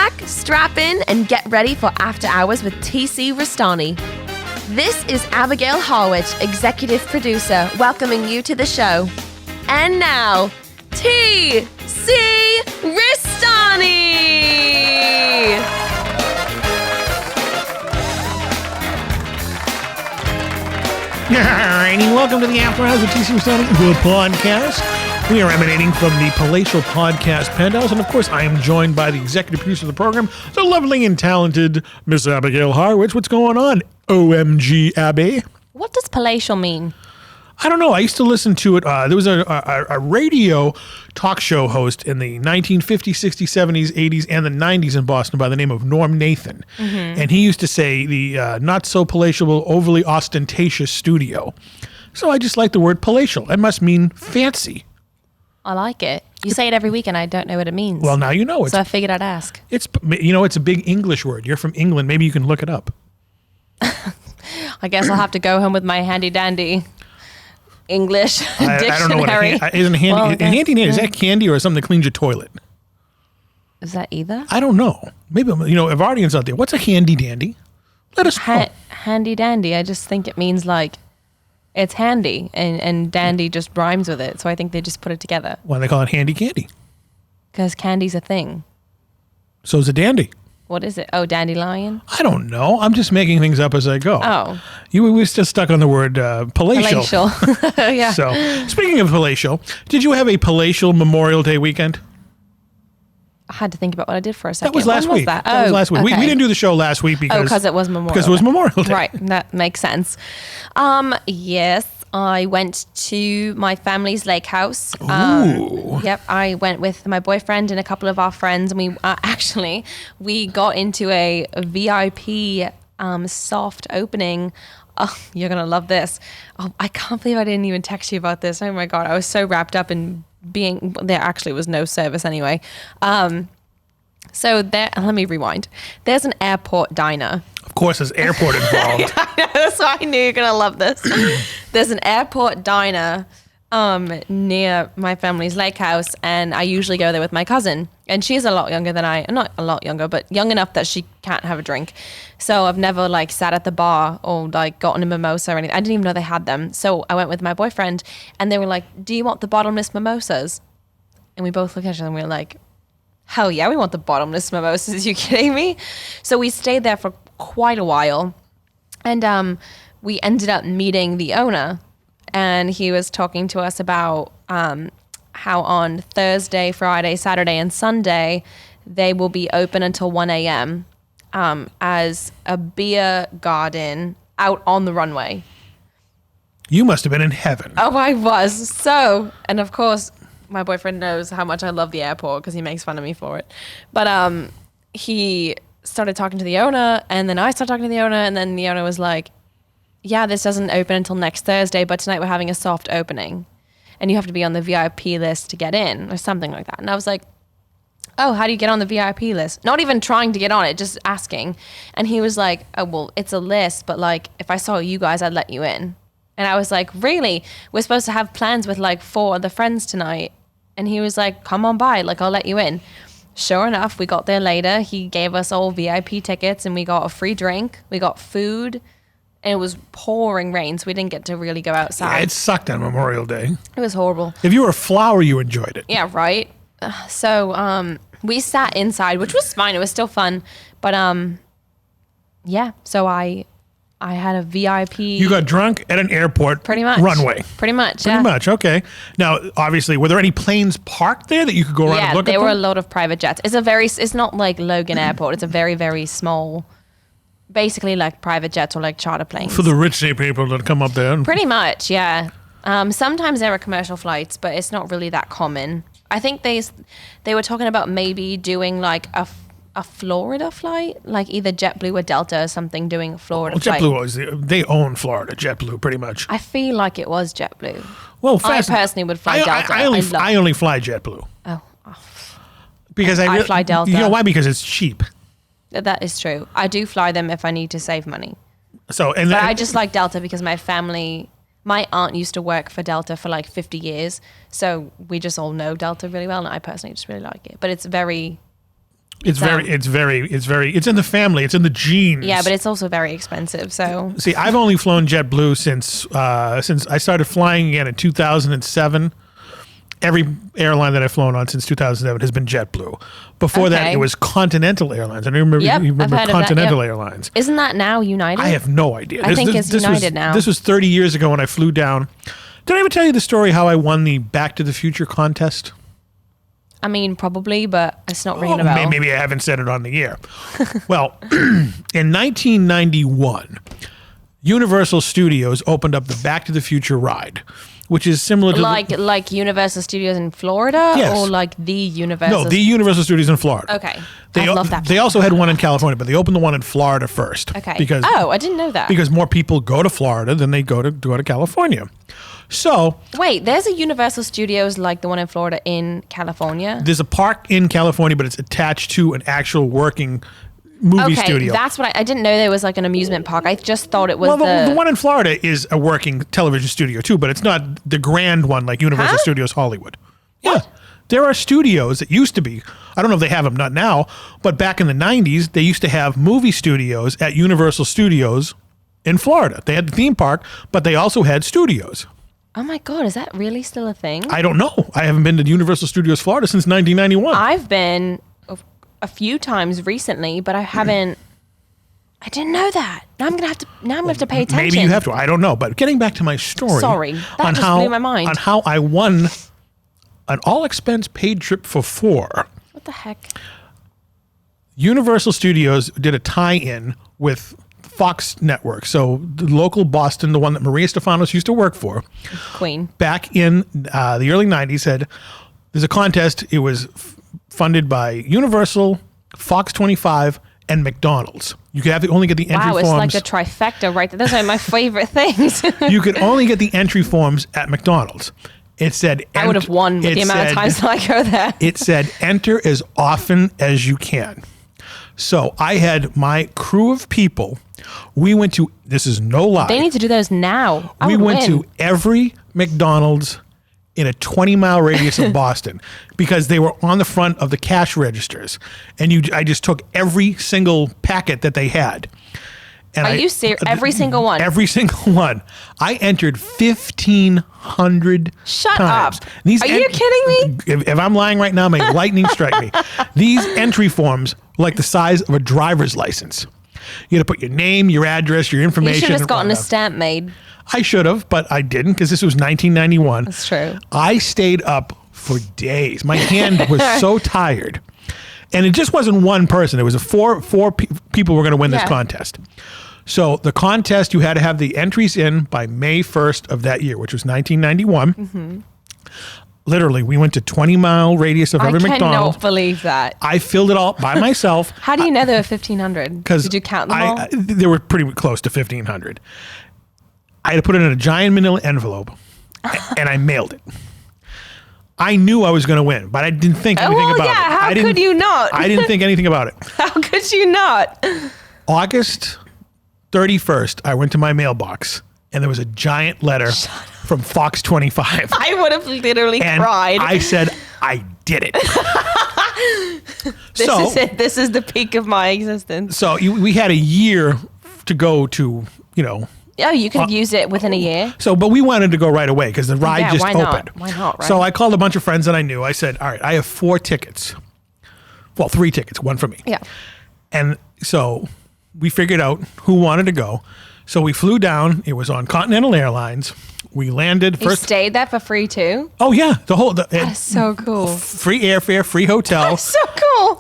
back, strap in, and get ready for After Hours with TC Restani. This is Abigail Harwich, executive producer, welcoming you to the show. And now, TC Restani! Alrighty, welcome to the After Hours with TC Restani, the podcast. We are emanating from the Palatial Podcast Penthouse, and of course, I am joined by the executive producer of the program, the lovely and talented Miss Abigail Harwich. What's going on, OMG Abby? What does palatial mean? I don't know. I used to listen to it. There was a radio talk show host in the 1950s, 60s, 70s, 80s, and the 90s in Boston by the name of Norm Nathan. Mm-hmm. And he used to say the not so palatial, overly ostentatious studio. So I just like the word palatial. It must mean fancy. I like it. You say it every week and I don't know what it means. Well, now you know. So I figured I'd ask. It's a big English word. You're from England. Maybe you can look it up. I guess I'll have to go home with my handy dandy English dictionary. I don't know what isn't handy dandy. Is that candy or something that cleans your toilet? Is that either? I don't know. Maybe if our audience out there, what's a handy dandy? Let us know. Handy dandy. I just think it means like it's handy, and dandy just rhymes with it. So I think they just put it together. Why they call it handy candy? Because candy's a thing. So is a dandy. What is it? Oh, dandelion? I don't know. I'm just making things up as I go. Oh. We were still stuck on the word palatial. Palatial. Yeah. So, speaking of palatial, did you have a palatial Memorial Day weekend? I had to think about what I did for a second. That was last week. That was last week. Okay. We didn't do the show last week because it was Memorial Day. Because it was Memorial Day. Right. That makes sense. Yes. I went to my family's lake house. Ooh. Yep, I went with my boyfriend and a couple of our friends, and we got into a VIP soft opening. Oh, you're gonna love this. Oh, I can't believe I didn't even text you about this. Oh my god, I was so wrapped up in being there. Actually was no service anyway. So there, let me rewind. There's an airport diner. Of course, there's airport involved. That's why I knew you were going to love this. There's an airport diner near my family's lake house, and I usually go there with my cousin. And she's a lot younger than not a lot younger, but young enough that she can't have a drink. So I've never sat at the bar or gotten a mimosa or anything. I didn't even know they had them. So I went with my boyfriend, and they were like, "Do you want the bottomless mimosas?" And we both looked at each other and we were like, hell yeah, we want the bottomless mimosas. Are you kidding me? So we stayed there for quite a while. And we ended up meeting the owner. And he was talking to us about how on Thursday, Friday, Saturday, and Sunday, they will be open until 1 a.m. As a beer garden out on the runway. You must have been in heaven. Oh, I was. So, and of course, my boyfriend knows how much I love the airport because he makes fun of me for it. But he started talking to the owner, and then I started talking to the owner, and then the owner was like, yeah, this doesn't open until next Thursday, but tonight we're having a soft opening, and you have to be on the VIP list to get in, or something like that. And I was like, oh, how do you get on the VIP list? Not even trying to get on it, just asking. And he was like, oh, well, it's a list, but if I saw you guys, I'd let you in. And I was like, really? We're supposed to have plans with 4 other friends tonight. And he was like, come on by, I'll let you in. Sure enough, we got there later. He gave us all VIP tickets, and we got a free drink. We got food, and it was pouring rain, so we didn't get to really go outside. Yeah, it sucked on Memorial Day. It was horrible. If you were a flower, you enjoyed it. Yeah, right? So we sat inside, which was fine. It was still fun. But yeah, so I had a VIP. You got drunk at an airport. Pretty much. Runway. Pretty much, Pretty much, okay. Now, obviously, were there any planes parked there that you could go around and look at? Yeah, there were a lot of private jets. It's not like Logan Airport. It's a very, very small, basically like private jets or charter planes. For the rich people that come up there. Pretty much, yeah. Sometimes there are commercial flights, but it's not really that common. I think they were talking about maybe doing a Florida flight, either JetBlue or Delta or something doing a Florida flight. JetBlue they own Florida, JetBlue, pretty much. I feel like it was JetBlue. Well, I personally would fly Delta. I only fly JetBlue. Oh. Because I fly Delta. You know why? Because it's cheap. That is true. I do fly them if I need to save money. But I just like Delta because my aunt used to work for Delta for 50 years. So we just all know Delta really well, and I personally just really like it. But it's very It's in the family. It's in the genes. Yeah, but it's also very expensive. So see, I've only flown JetBlue since I started flying again in 2007. Every airline that I've flown on since 2007 has been JetBlue. Before that, it was Continental Airlines. I don't remember. Yep, you remember I've heard Continental of that, Airlines? Isn't that now United? I have no idea. I think it's United now. This was 30 years ago when I flew down. Did I ever tell you the story how I won the Back to the Future contest? I mean, probably, but it's not ringing a bell. Maybe I haven't said it on the air. Well, in 1991, Universal Studios opened up the Back to the Future ride, which is similar to like Universal Studios in Florida, Yes. or like the Universal. No, the Universal Studios in Florida. Okay, They, I love that. They also had one in California, but they opened the one in Florida first. Okay. Because I didn't know that. because more people go to Florida than they go to California. So Wait, there's a Universal Studios like the one in Florida in California. there's a park in California, but it's attached to an actual working movie Okay, studio. that's what I didn't know there was like an amusement park. I just thought it was Well, the one in Florida is a working television studio too, but it's not the grand one like Universal Huh? Studios Hollywood. Yeah. There are studios that used to be, I don't know if they have them, not now, but back in the 90s, they used to have movie studios at Universal Studios in Florida. They had the theme park, but they also had studios. Oh my God, is that really still a thing? I don't know. I haven't been to Universal Studios Florida since 1991. I've been a few times recently, but I haven't. I didn't know that. Now I'm gonna have to pay attention. Maybe you have to. I don't know. But getting back to my story. Sorry, that just blew my mind. On how I won an all-expense paid trip for 4. What the heck? Universal Studios did a tie-in with Fox Network. So the local Boston, the one that Maria Stefanos used to work for, Queen. back in the early 90s, said there's a contest. It was funded by Universal, Fox 25, and McDonald's. You could only get the entry Wow, it's forms. like a trifecta right there. Those are my favorite things. You could only get the entry forms at McDonald's. It said I would have won with the amount of times that I go there. It said enter as often as you can. So I had my crew of people. We went to, this is no lie. They need to do those now. I We would went win. to every McDonald's in a 20-mile radius of Boston because they were on the front of the cash registers. And I just took every single packet that they had. And Are you serious? Every single one? Every single one. I entered 1,500 Shut times. up. Are you kidding me? If I'm lying right now, may lightning strike me. These entry forms were like the size of a driver's license. You had to put your name, your address, your You information. should have just gotten a whatnot. stamp made. I should have, but I didn't because this was 1991. That's true. I stayed up for days. My hand was so tired. And it just wasn't one person. It was four people were going to win this Yeah. contest. So the contest, you had to have the entries in by May 1st of that year, which was 1991. Mm-hmm. Literally, we went to 20-mile radius of every I McDonald's. cannot believe that. I filled it all by myself. How do you know there were 1,500? Because Did you count them all? they were pretty close to 1,500. I had to put it in a giant manila envelope, and I mailed it. I knew I was going to win, but I didn't think anything well, about yeah, it. how I didn't- could you not? I didn't think anything about it. How could you not? August 31st, I went to my mailbox, and there was a giant letter from Fox 25. I would have literally And cried. I said, I did it. This is it. This is the peak of my existence. So we had a year to go to, Oh, you could have used it within a year. So, but we wanted to go right away because the ride Yeah, just why not? opened. Why not, right? So I called a bunch of friends that I knew. I said, all right, I have 4 tickets. Well, 3 tickets, one for me. Yeah. And so we figured out who wanted to go. So we flew down. It was on Continental Airlines. We landed You first. stayed there for free too? Oh yeah, That's so cool. free airfare, free hotel. So cool.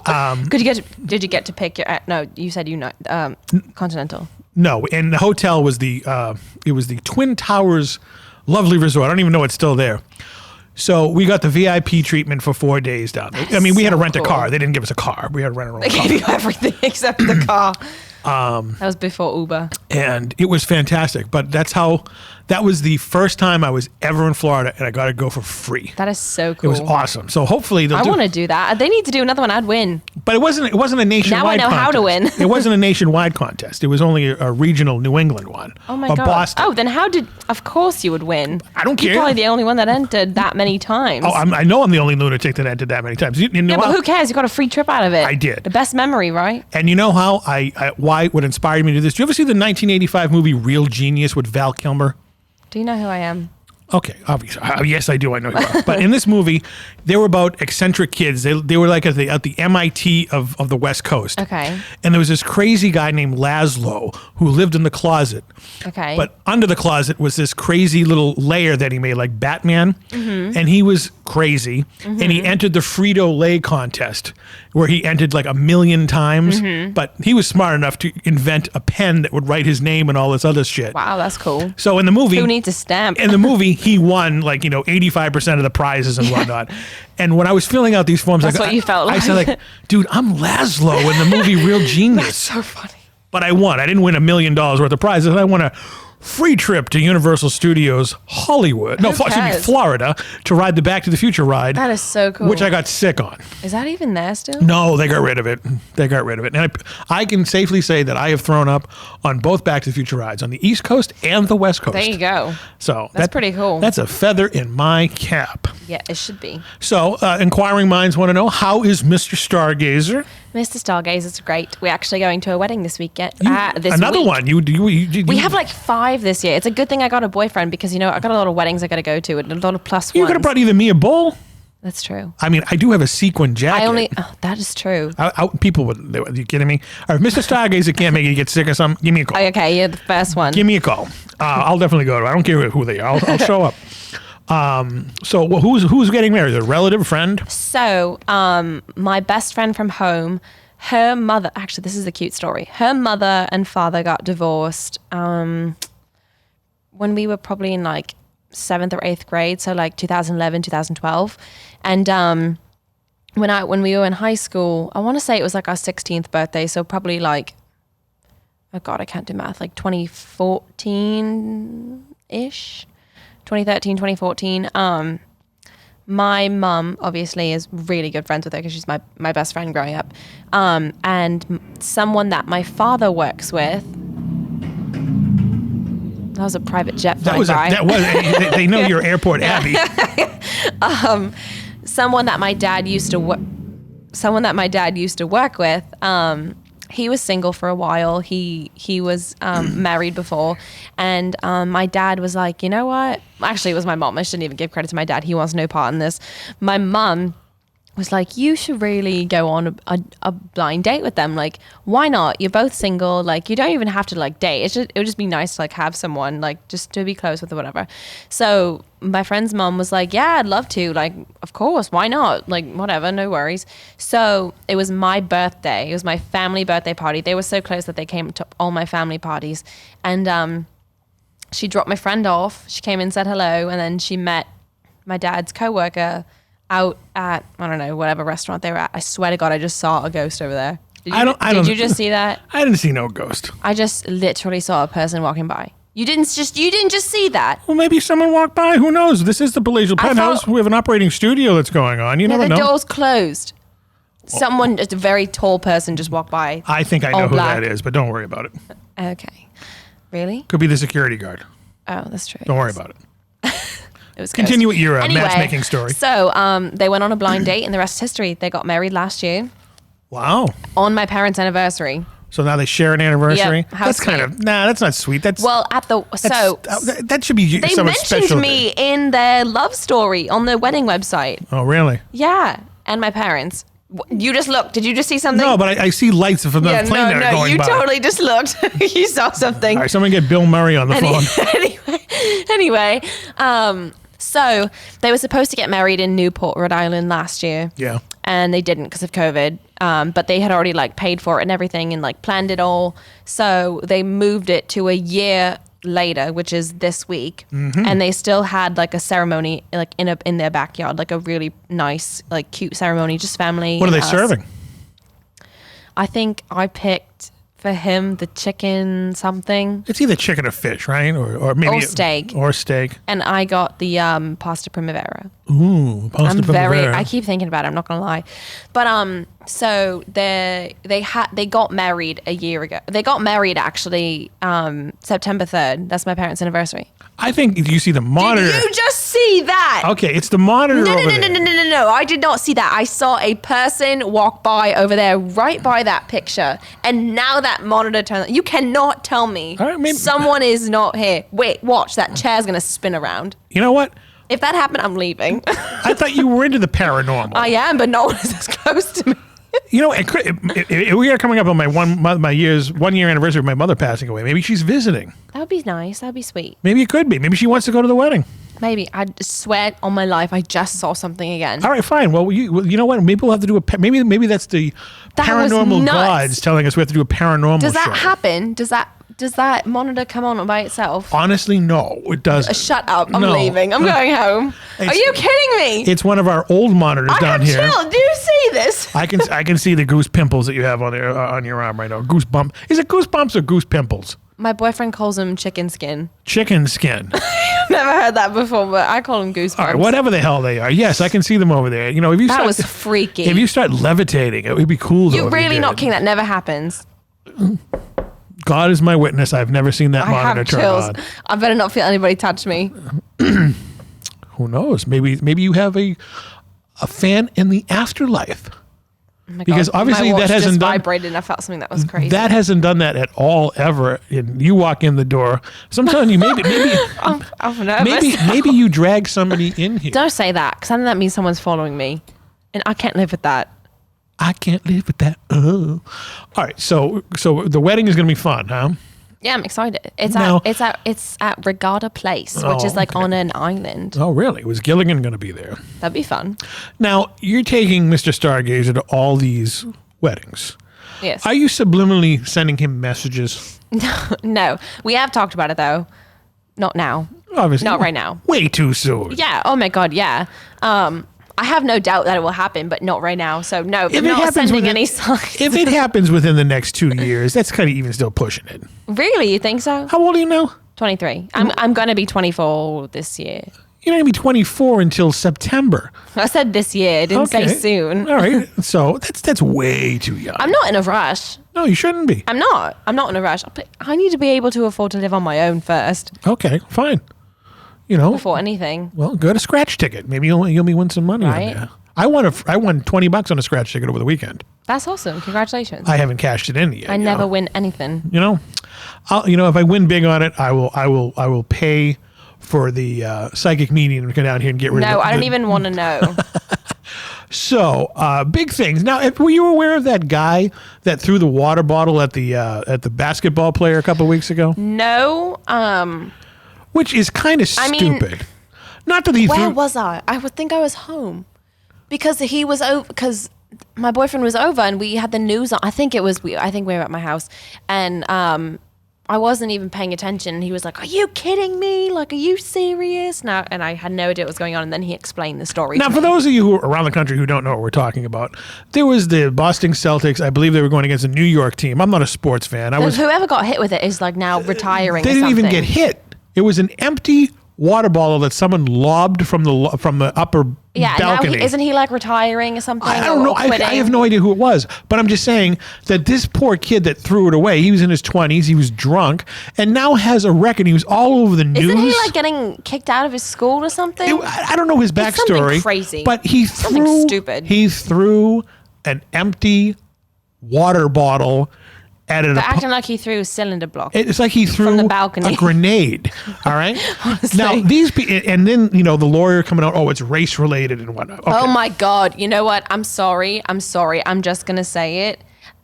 Did you get to pick your? No, you said Continental. No, and the hotel was the Twin Towers lovely resort. I don't even know it's still there. So we got the VIP treatment for 4 days down there. I mean, we had to so rent a cool. car. They didn't give us a car. We had to rent our own They car. gave you everything except the car. That was before Uber. And it was fantastic. But that was the first time I was ever in Florida, and I got to go for free. That is so It cool. was awesome. So hopefully they'll I want to do that. They need to do another one. I'd win. But it wasn't a nationwide Now I know contest. how to win. It wasn't a nationwide contest. It was only a regional New England one. Oh my or God. Boston. Oh, then of course you would win. I don't You're care. probably the only one that entered that many times. Oh, I know I'm the only lunatic that entered that many times. You know yeah, but how- who cares? You got a free trip out of it. I did. The best memory, right? And you know how why what inspired me to do this? Do you ever see the 1985 movie Real Genius with Val Kilmer? Do you know who I am? Okay, obviously. Yes, I do. I know you are. But in this movie, they were about eccentric kids. They were like at the MIT of the West Coast. Okay. And there was this crazy guy named Laszlo who lived in the closet. Okay. But under the closet was this crazy little layer that he made, like Batman. Mm-hmm. And he was crazy. And he entered the Frito-Lay contest, where he entered like 1 million times. Mm-hmm. But he was smart enough to invent a pen that would write his name and all this other shit. Wow, that's cool. So in the movie, Who needs a stamp? in the movie, he won 85% of the prizes and whatnot. And when I was filling out these forms, That's what you felt I said like. dude, I'm Laszlo in the movie Real Genius. So funny. But I won. I didn't win $1 million worth of prizes. I won a free trip to Universal Studios Hollywood. No, Who cares? Florida to ride the Back to the Future ride. That is so cool. Which I got sick on. Is that even there still? No, they got rid of it. And I can safely say that I have thrown up on both Back to the Future rides on the East Coast and the West Coast. There you go. So That's pretty cool. That's a feather in my cap. Yeah, it should be. So, inquiring minds want to know, how is Mr. Stargazer? Mr. Stargaze is great. We're actually going to a wedding this weekend. This Another week. one. We have like 5 this year. It's a good thing I got a boyfriend because, I got a lot of weddings I got to go to and a lot of plus You ones. could have brought either me a bowl. That's true. I mean, I do have a sequin jacket. That is true. People would. Are you kidding me? All right, if Mr. Stargazer can't make you get sick or something, give me a call. Okay, you're the first one. Give me a call. I'll definitely go to it. I don't care who they are. I'll show up. So who's getting married? A relative, friend? So, my best friend from home, her mother, actually, this is a cute story. Her mother and father got divorced when we were probably in like 7th or 8th grade. So like 2011, 2012. And when we were in high school, I want to say it was like our 16th birthday. So probably like, oh God, I can't do math, like 2014-ish. 2013, 2014. My mum obviously is really good friends with her because she's my best friend growing up. And someone that my father works with. That was a private jet flying by. They know you're Airport Abby. Someone that my dad used to work with. He was single for a while. He was married before. And my dad was like, you know what? Actually, it was my mom. I shouldn't even give credit to my dad. He wants no part in this. My mom was like, you should really go on a blind date with them. Like, why not? You're both single. Like, you don't even have to like date. It would just be nice to like have someone like just to be close with or whatever. So my friend's mom was like, yeah, I'd love to. Like, of course, why not? Like, whatever, no worries. So it was my birthday. It was my family birthday party. They were so close that they came to all my family parties. And she dropped my friend off. She came and said hello. And then she met my dad's coworker out at, I don't know, whatever restaurant they were at. I swear to God, I just saw a ghost over there. Did you just see that? I didn't see no ghost. I just literally saw a person walking by. You didn't just see that. Well, maybe someone walked by. Who knows? This is the Palatial Penthouse. We have an operating studio that's going on. You never The know. door's closed. Someone, just a very tall person, just walked by. I think I know who that is, but don't worry about it. Okay. Really? Could be the security guard. Oh, that's true. Don't worry about it. It was Continue with your Anyway, matchmaking story. So they went on a blind date, and the rest is history. They got married last year Wow. on my parents' anniversary. So now they share an anniversary. Yep. How That's sweet. that's not sweet. That should be they someone mentioned special. me in their love story on the wedding website. Oh, really? Yeah, and my parents. You just looked. Did you just see something? No, but I see lights from the plane that are going you by. totally just looked. You saw something. All right, someone get Bill Murray on the phone. Anyway, so they were supposed to get married in Newport, Rhode Island last year. Yeah. And they didn't because of COVID. But they had already like paid for it and everything and like planned it all. So they moved it to a year later, which is this week. Mm-hmm. And they still had like a ceremony like in their backyard, like a really nice, like cute ceremony, just family. What are they and us. serving? I think I picked for him the chicken something. It's either chicken or fish, right? Or maybe Or steak. Or steak. And I got the pasta primavera. Ooh, pasta primavera. I keep thinking about it, I'm not gonna lie. But so they got married a year ago. They got married actually September 3rd. That's my parents' anniversary. I think you see the monitor. Did you just see that? Okay, it's the monitor No, over there. no. I did not see that. I saw a person walk by over there right by that picture. And now that monitor turns on. You cannot tell me All right, maybe- someone is not here. Wait, watch. That chair's going to spin around. You know what? If that happened, I'm leaving. I thought you were into the paranormal. I am, but no one is as close to me. You know, we are coming up on my 1 year anniversary of my mother passing away. Maybe she's visiting. That would be nice. That would be sweet. Maybe it could be. Maybe she wants to go to the wedding. Maybe. I swear on my life, I just saw something again. All right, fine. Well, you know what? Maybe we'll have to do maybe that's the That was paranormal nuts. gods telling us we have to do a paranormal Does that show. happen? Does that monitor come on by itself? Honestly, no, it doesn't. Shut up. I'm No. leaving. I'm going home. Are It's- you kidding me? It's one of our old monitors I down have here. chill. Do you see this? I can see the goose pimples that you have on there on your arm right now. Goose bump. Is it goose bumps or goose pimples? My boyfriend calls them chicken skin. Chicken skin. Never heard that before, but I call them goosebumps. All right, whatever the hell they are. Yes, I can see them over there. You know, if you That start, was freaky. If you start levitating, it would be cool. Though, You're if really you not did. kidding. That never happens. God is my witness. I've never seen that I monitor have turn chills. on. I better not feel anybody touch me. Who knows? Maybe you have a fan in the afterlife. Oh my Because God, obviously my watch that hasn't just done- vibrated and I felt something that was crazy. That hasn't done that at all ever. And you walk in the door. So I'm telling you, maybe I'm nervous. maybe you drag somebody in here. Don't say that, because then that means someone's following me. And I can't live with that. I can't live with that. Oh. All right. So the wedding is going to be fun, huh? Yeah, I'm excited. It's Now- at Regatta Place, which is like okay. on an island. Oh, really? Was Gilligan going to be there? That'd be fun. Now, you're taking Mr. Stargazer to all these weddings. Yes. Are you subliminally sending him messages? No, we have talked about it though. Not now. Obviously. Not right now. Way too soon. Yeah. Oh my God. Yeah. I have no doubt that it will happen, but not right now. So no, I'm not sending any signs. If it happens within the next 2 years, that's kind of even still pushing it. Really, you think so? How old are you now? 23. I'm gonna be 24 this year. You're not going to be 24 until September. I said this year. I didn't say soon. All right. So that's way too young. I'm not in a rush. No, you shouldn't be. I'm not in a rush. But I need to be able to afford to live on my own first Okay, fine. You know, before anything. well, go to scratch ticket. Maybe you'll win some money Right. on there. I won $20 on a scratch ticket over the weekend. That's awesome. Congratulations. I haven't cashed it in yet. I never win anything. You know, if I win big on it, I will pay for the psychic medium to come down here and get rid of it. No, I don't even want to know. So, big things. Now, were you aware of that guy that threw the water bottle at the basketball player a couple of weeks ago? No. Which is kind of I mean, stupid. Not that he Where threw. was I? I would think I was home because he was over. Because my boyfriend was over and we had the news on. I think we were at my house and I wasn't even paying attention. He was like, "Are you kidding me? Like, are you serious?" Now, and I had no idea what was going on. And then he explained the story. Now, to for me. those of you who are around the country who don't know what we're talking about, there was the Boston Celtics. I believe they were going against a New York team. I'm not a sports fan. Whoever got hit with it is like now retiring. They or didn't even something. get hit. It was an empty water bottle that someone lobbed from the upper Yeah, balcony. now isn't he like retiring or something? I don't know. or I quitting? have no idea who it was, but I'm just saying that this poor kid that threw it away, he was in his 20s, he was drunk, and now has a record. He was all over the news. Isn't he like getting kicked out of his school or something? I don't know his It's something backstory. crazy. But he Something threw stupid. He threw an empty water bottle at an But acting like he threw a cylinder block. It's like he threw From the balcony. a grenade. All right. Honestly. Now these people, and then the lawyer coming out. Oh, it's race related and whatnot. Okay. Oh my God. You know what? I'm sorry. I'm just going to say it.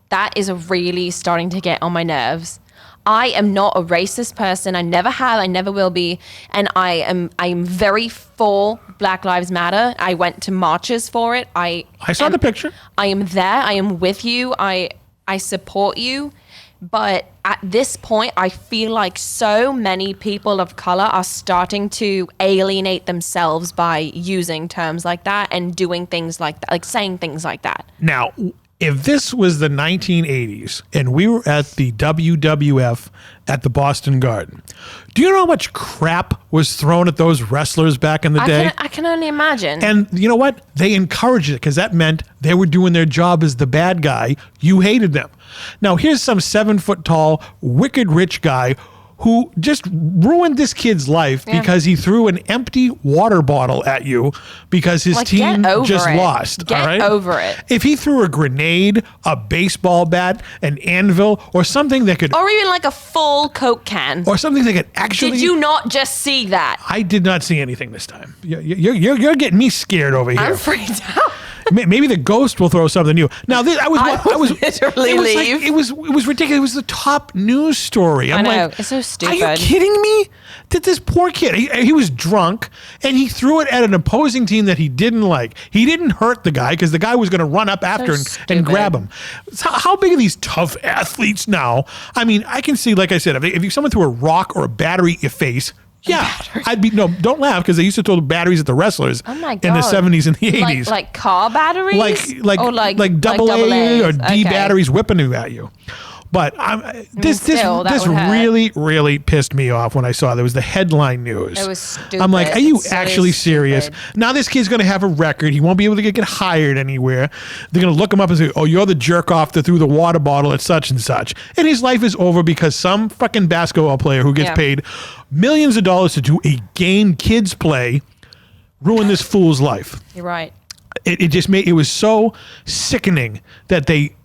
That is really starting to get on my nerves. I am not a racist person. I never have. I never will be. And I am very for Black Lives Matter. I went to marches for it. I saw the picture. I am there. I am with you. I support you. But at this point, I feel like so many people of color are starting to alienate themselves by using terms like that and doing things like that, like saying things like that. Now, if this was the 1980s and we were at the WWF at the Boston Garden, do you know how much crap was thrown at those wrestlers back in the day? I can only imagine. And you know what? They encouraged it because that meant they were doing their job as the bad guy. You hated them. Now, here's some 7-foot-tall, wicked rich guy who just ruined this kid's life because he threw an empty water bottle at you because his team just lost. Get all right? over it. If he threw a grenade, a baseball bat, an anvil, or something that could... Or even like a full Coke can. Or something that could actually... Did you not just see that? I did not see anything this time. You're getting me scared over here. I'm freaked out. Maybe the ghost will throw something new. Now, I was literally it was leave. It was ridiculous. It was the top news story. I'm I know. like, It's so stupid. Are you kidding me? That this poor kid, he was drunk and he threw it at an opposing team that he didn't like. He didn't hurt the guy because the guy was going to run up after and grab him. So how big are these tough athletes now? I mean, I can see, like I said, if someone threw a rock or a battery at your face, I'd be don't laugh because they used to throw the batteries at the wrestlers in the 70s and the 80s. Like car batteries? Like double A or D batteries whipping you at you. But this really, really pissed me off when I saw there was the headline news. It was stupid. I'm like, are you It's actually so serious? stupid. Now this kid's going to have a record. He won't be able to get hired anywhere. They're going to look him up and say, oh, you're the jerk off that threw the water bottle at such and such. And his life is over because some fucking basketball player who gets paid millions of dollars to do a game kids play ruined this fool's life. You're right. It was so sickening that they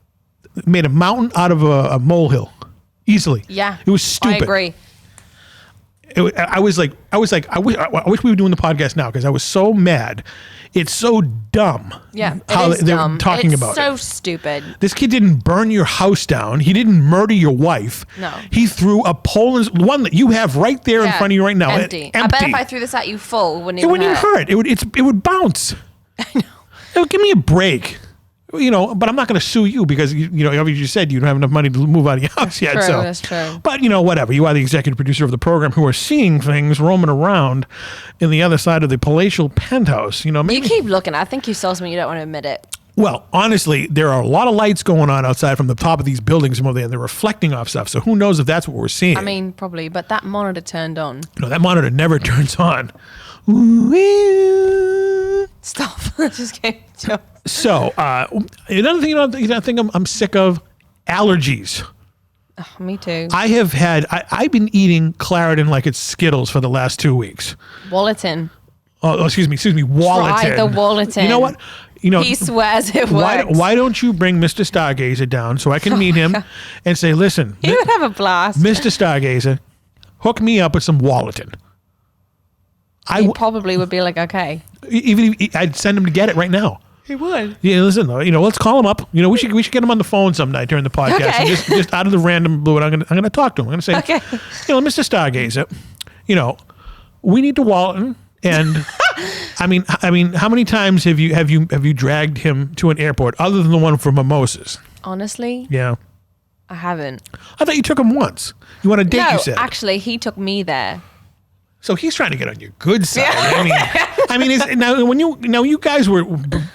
made a mountain out of a molehill easily. Yeah. It was stupid. I agree. I wish we were doing the podcast now because I was so mad. It's so dumb. Yeah. How it is they're dumb. talking it's about so it. stupid. This kid didn't burn your house down. He didn't murder your wife. No. He threw a Poland's one that you have right there in front of you right now. Empty. I bet if I threw this at you full, it wouldn't it even wouldn't hurt. even hurt. It would bounce. I know. Give me a break. But I'm not going to sue you because obviously you said you don't have enough money to move out of your house yet. True, that's true. But whatever. You are the executive producer of the program who are seeing things roaming around in the other side of the palatial penthouse. Maybe You keep looking. I think you saw something. You don't want to admit it. Well, honestly, there are a lot of lights going on outside from the top of these buildings from over there, and they're reflecting off stuff. So who knows if that's what we're seeing? I mean, probably, but that monitor turned on. No, that monitor never turns on. Ooh. Stop. Just kidding. So, another thing I think I'm sick of, allergies. Oh, me too. I've been eating Claritin like it's Skittles for the last 2 weeks. Walletin. Oh, excuse me, Walletin. Try the Walletin. You know what? He swears it works. Why don't you bring Mr. Stargazer down so I can meet him and say, listen, He would have a blast. Mr. Stargazer, hook me up with some Walletin. He probably would be like, okay. Even if I'd send him to get it right now. He would. Yeah, listen, let's call him up. We should get him on the phone some night during the podcast. Okay. And just out of the random blue, and I'm gonna talk to him. I'm gonna say, Okay. Mr. Stargazer, we need to Walton. And I mean, how many times have you dragged him to an airport other than the one for mimosas? Honestly, Yeah. I haven't. I thought you took him once. You want a date? No, You said. actually, he took me there. So he's trying to get on your good side. I mean, when you guys were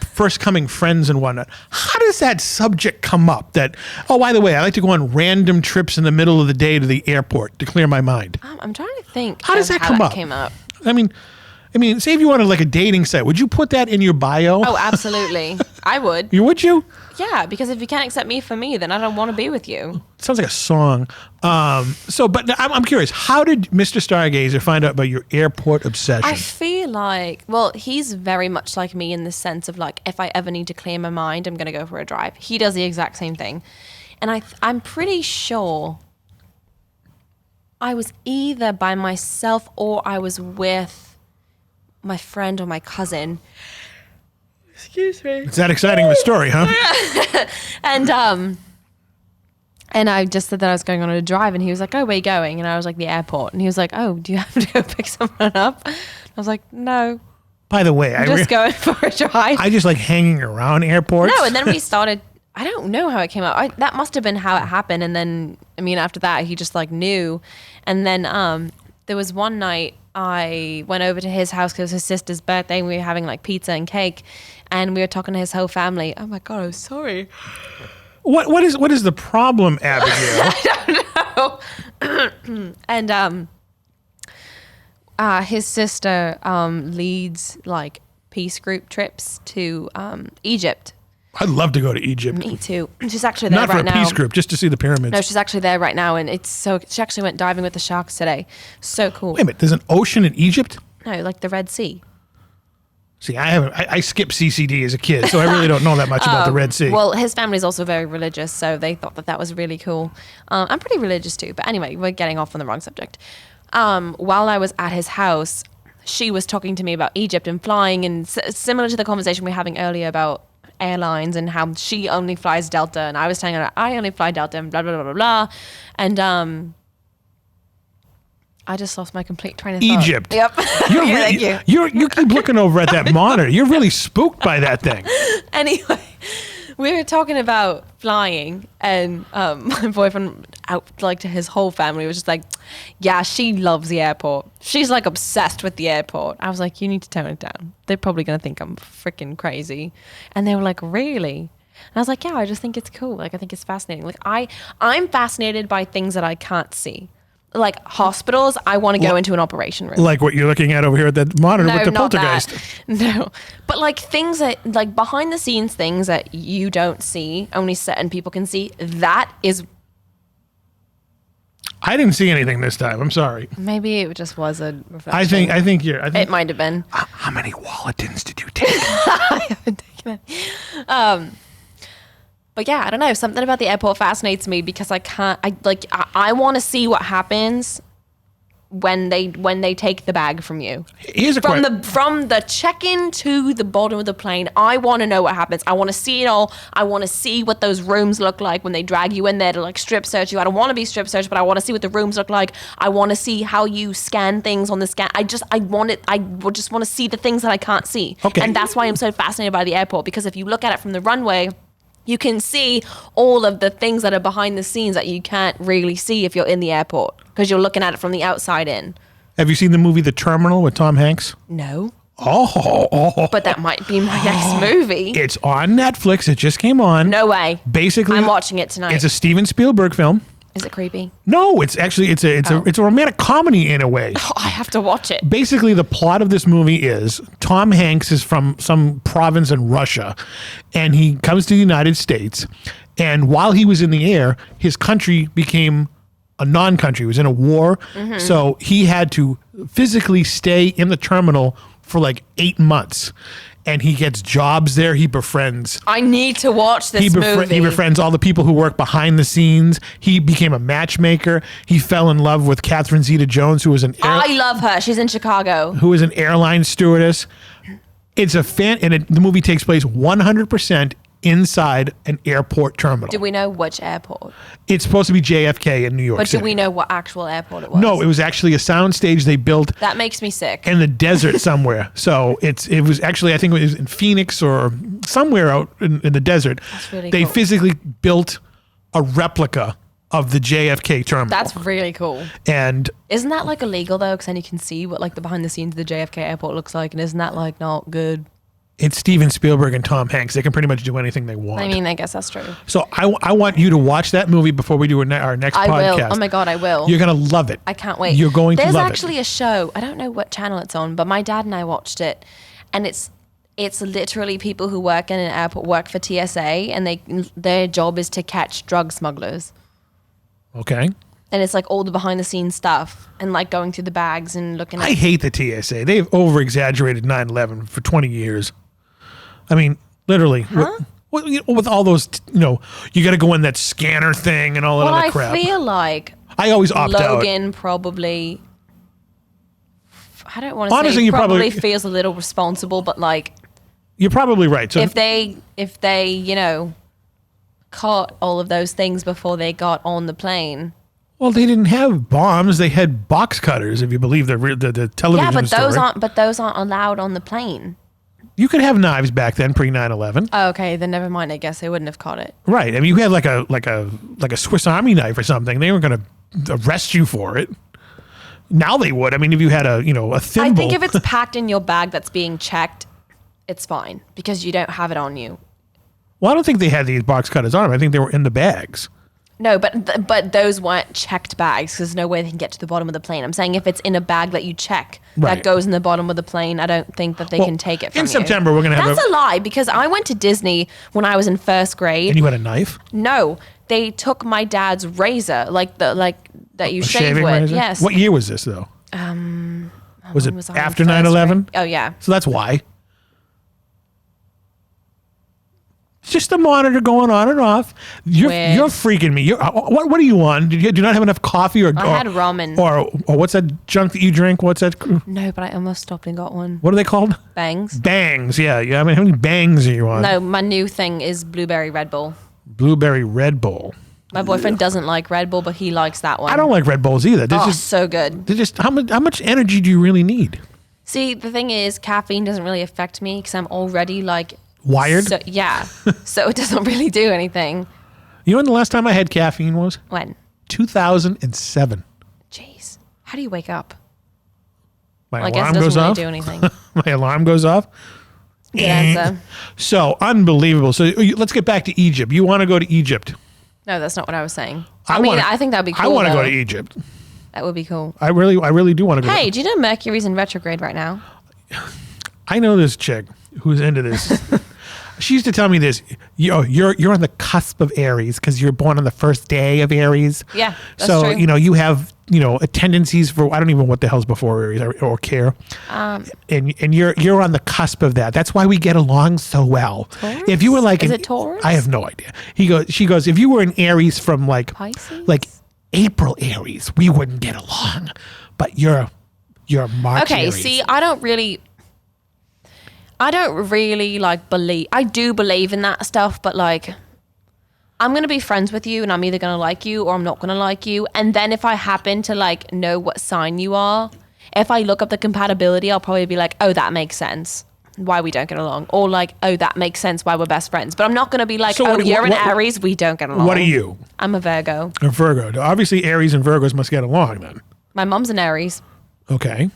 first coming friends and whatnot, how does that subject come up? That, oh, by the way, I like to go on random trips in the middle of the day to the airport to clear my mind. I'm trying to think. How does that come up? Came up. I mean, say if you wanted like a dating site, would you put that in your bio? Oh, absolutely. I would. Would you? Yeah, because if you can't accept me for me, then I don't want to be with you. Sounds like a song. But I'm curious. How did Mr. Stargazer find out about your airport obsession? I feel like, he's very much like me in the sense of like, if I ever need to clear my mind, I'm going to go for a drive. He does the exact same thing. And I'm pretty sure I was either by myself or I was with my friend or my cousin. Excuse me. It's that exciting of a story, huh? And I just said that I was going on a drive, and he was like, oh, where are you going? And I was like, the airport. And he was like, oh, do you have to go pick someone up? I was like, no. By the way, I'm just going for a drive. I just like hanging around airports. No, and then we started, I don't know how it came out. That must have been how it happened. And then, after that, he just like knew. And then there was one night I went over to his house because it was his sister's birthday. And we were having like pizza and cake, and we were talking to his whole family. Oh my God, I'm sorry. What is the problem, Abigail? I don't know. And his sister leads like peace group trips to Egypt. I'd love to go to Egypt. Me too. She's actually there Not right now. for a peace group, just to see the pyramids. No, she's actually there right now, and she actually went diving with the sharks today. So cool. Wait a minute, there's an ocean in Egypt? No, like the Red Sea. See, I skipped CCD as a kid, so I really don't know that much about the Red Sea. Well, his family's also very religious, so they thought that was really cool. I'm pretty religious too, but anyway, we're getting off on the wrong subject. While I was at his house, she was talking to me about Egypt and flying, and similar to the conversation we were having earlier about airlines and how she only flies Delta, and I was telling her I only fly Delta and blah blah blah blah blah. And I just lost my complete train of thought. Egypt. Yep. Thank you. You keep looking over at that monitor. You're really spooked by that thing. Anyway, we were talking about flying, and my boyfriend out like to his whole family was just like, yeah, she loves the airport. She's like obsessed with the airport. I was like, you need to tone it down. They're probably gonna think I'm freaking crazy. And they were like, really? And I was like, yeah, I just think it's cool. Like, I think it's fascinating. Like, I'm fascinated by things that I can't see. Like hospitals, I want to go into an operation room. Like what you're looking at over here at that monitor with the poltergeist. No, but like things that, like behind the scenes things that you don't see, only certain people can see. That is. I didn't see anything this time. I'm sorry. Maybe it just was a reflection. I think it might have been. How many Walletins did you take? I haven't taken it. But yeah, I don't know. Something about the airport fascinates me because I want to see what happens when they take the bag from you. Here's a question. From the check-in to the bottom of the plane, I want to know what happens. I want to see it all. I want to see what those rooms look like when they drag you in there to like strip search you. I don't want to be strip searched, but I want to see what the rooms look like. I want to see how you scan things on the scan. I just want to see the things that I can't see. Okay. And that's why I'm so fascinated by the airport, because if you look at it from the runway, you can see all of the things that are behind the scenes that you can't really see if you're in the airport because you're looking at it from the outside in. Have you seen the movie The Terminal with Tom Hanks? No. Oh. But that might be my next movie. It's on Netflix. It just came on. No way. Basically, I'm watching it tonight. It's a Steven Spielberg film. Is it creepy? No, it's actually it's a romantic comedy in a way. Oh, I have to watch it. Basically, the plot of this movie is Tom Hanks is from some province in Russia, and he comes to the United States. And while he was in the air, his country became a non-country. He was in a war, so he had to physically stay in the terminal for like 8 months. And he gets jobs there. He befriends. I need to watch this movie. He befriends all the people who work behind the scenes. He became a matchmaker. He fell in love with Catherine Zeta-Jones, who was I love her. She's in Chicago. Who is an airline stewardess. It's a the movie takes place 100% inside an airport terminal. Do we know which airport? It's supposed to be JFK in New York City. But do we know what actual airport it was? No, it was actually a soundstage they built. That makes me sick. In the desert somewhere. So it was actually, I think it was in Phoenix or somewhere out in the desert. That's really They cool. physically built a replica of the JFK terminal. That's really cool. And isn't that like illegal though? Because then you can see what like the behind the scenes of the JFK airport looks like, and isn't that like not good? it's Steven Spielberg and Tom Hanks. They can pretty much do anything they want. I mean, I guess that's true. So I want you to watch that movie before we do our next podcast. I will. Oh my God, I will. You're going to love it. I can't wait. You're going to love it. There's actually a show. I don't know what channel it's on, but my dad and I watched it. And it's literally people who work in an airport, work for TSA, and their job is to catch drug smugglers. Okay. And it's like all the behind the scenes stuff and like going through the bags and looking at. I hate the TSA. They've over exaggerated 9/11 for 20 years. I mean, literally. Huh? With all those, you got to go in that scanner thing and all that other crap. I feel like I always opt out. Logan probably. I don't want to Honestly, say you probably probably feels a little responsible, but like you're probably right. So if they caught all of those things before they got on the plane. well, they didn't have bombs; they had box cutters. If you believe the television Yeah, but story. those aren't allowed on the plane. You could have knives back then, pre 9/11. Oh, okay, then never mind. I guess they wouldn't have caught it. Right. I mean, you had like a Swiss Army knife or something. They weren't going to arrest you for it. Now they would. I mean, if you had a thimble. I think if it's packed in your bag that's being checked, it's fine because you don't have it on you. Well, I don't think they had these box cutters on them. I think they were in the bags. No, but those weren't checked bags because there's no way they can get to the bottom of the plane. I'm saying if it's in a bag that you check Right. that goes in the bottom of the plane, I don't think that they can take it from you. In September, we're going to have That's a lie because I went to Disney when I was in first grade. And you had a knife? No, they took my dad's razor, that you A shave shaving with. razor? Yes. What year was this, though? Was it was I in after first 9/11? grade? Oh, yeah. So that's why. It's just the monitor going on and off. You're freaking me. What are you on? Do you not have enough coffee or? I had ramen. Or what's that junk that you drink? What's that? No, but I almost stopped and got one. What are they called? Bangs. Bangs. Yeah. I mean, how many bangs are you on? No, my new thing is blueberry Red Bull. Blueberry Red Bull. My boyfriend doesn't like Red Bull, but he likes that one. I don't like Red Bulls either. They're So good. They're just how much energy do you really need? See, the thing is, caffeine doesn't really affect me because I'm already Wired? So, yeah. So it doesn't really do anything. You know when the last time I had caffeine was? When? 2007. Jeez. How do you wake up? My I guess alarm it goes doesn't really off. do anything. My alarm goes off. Good answer. So unbelievable. So let's get back to Egypt. You want to go to Egypt? No, that's not what I was saying. I think that'd be cool. I want to go though. to Egypt. That would be cool. I really do want to go. Hey, do you know Mercury's in retrograde right now? I know this chick who's into this. She used to tell me this. You're on the cusp of Aries because you're born on the first day of Aries. Yeah, that's so true. you have tendencies for I don't even know what the hell's before Aries or care. And you're on the cusp of that. That's why we get along so well. Taurus? If you were like Is it Taurus? I have no idea. She goes. If you were an Aries from Pisces? like April Aries, we wouldn't get along. But you're March. Okay, Aries. see, I don't really believe. I do believe in that stuff, but I'm going to be friends with you and I'm either going to like you or I'm not going to like you. And then if I happen to know what sign you are, if I look up the compatibility, I'll probably be like, oh, that makes sense why we don't get along. Or oh, that makes sense why we're best friends. But I'm not going to be like, So you're an Aries, we don't get along. What are you? I'm a Virgo. A Virgo. Obviously, Aries and Virgos must get along then. My mom's an Aries. Okay.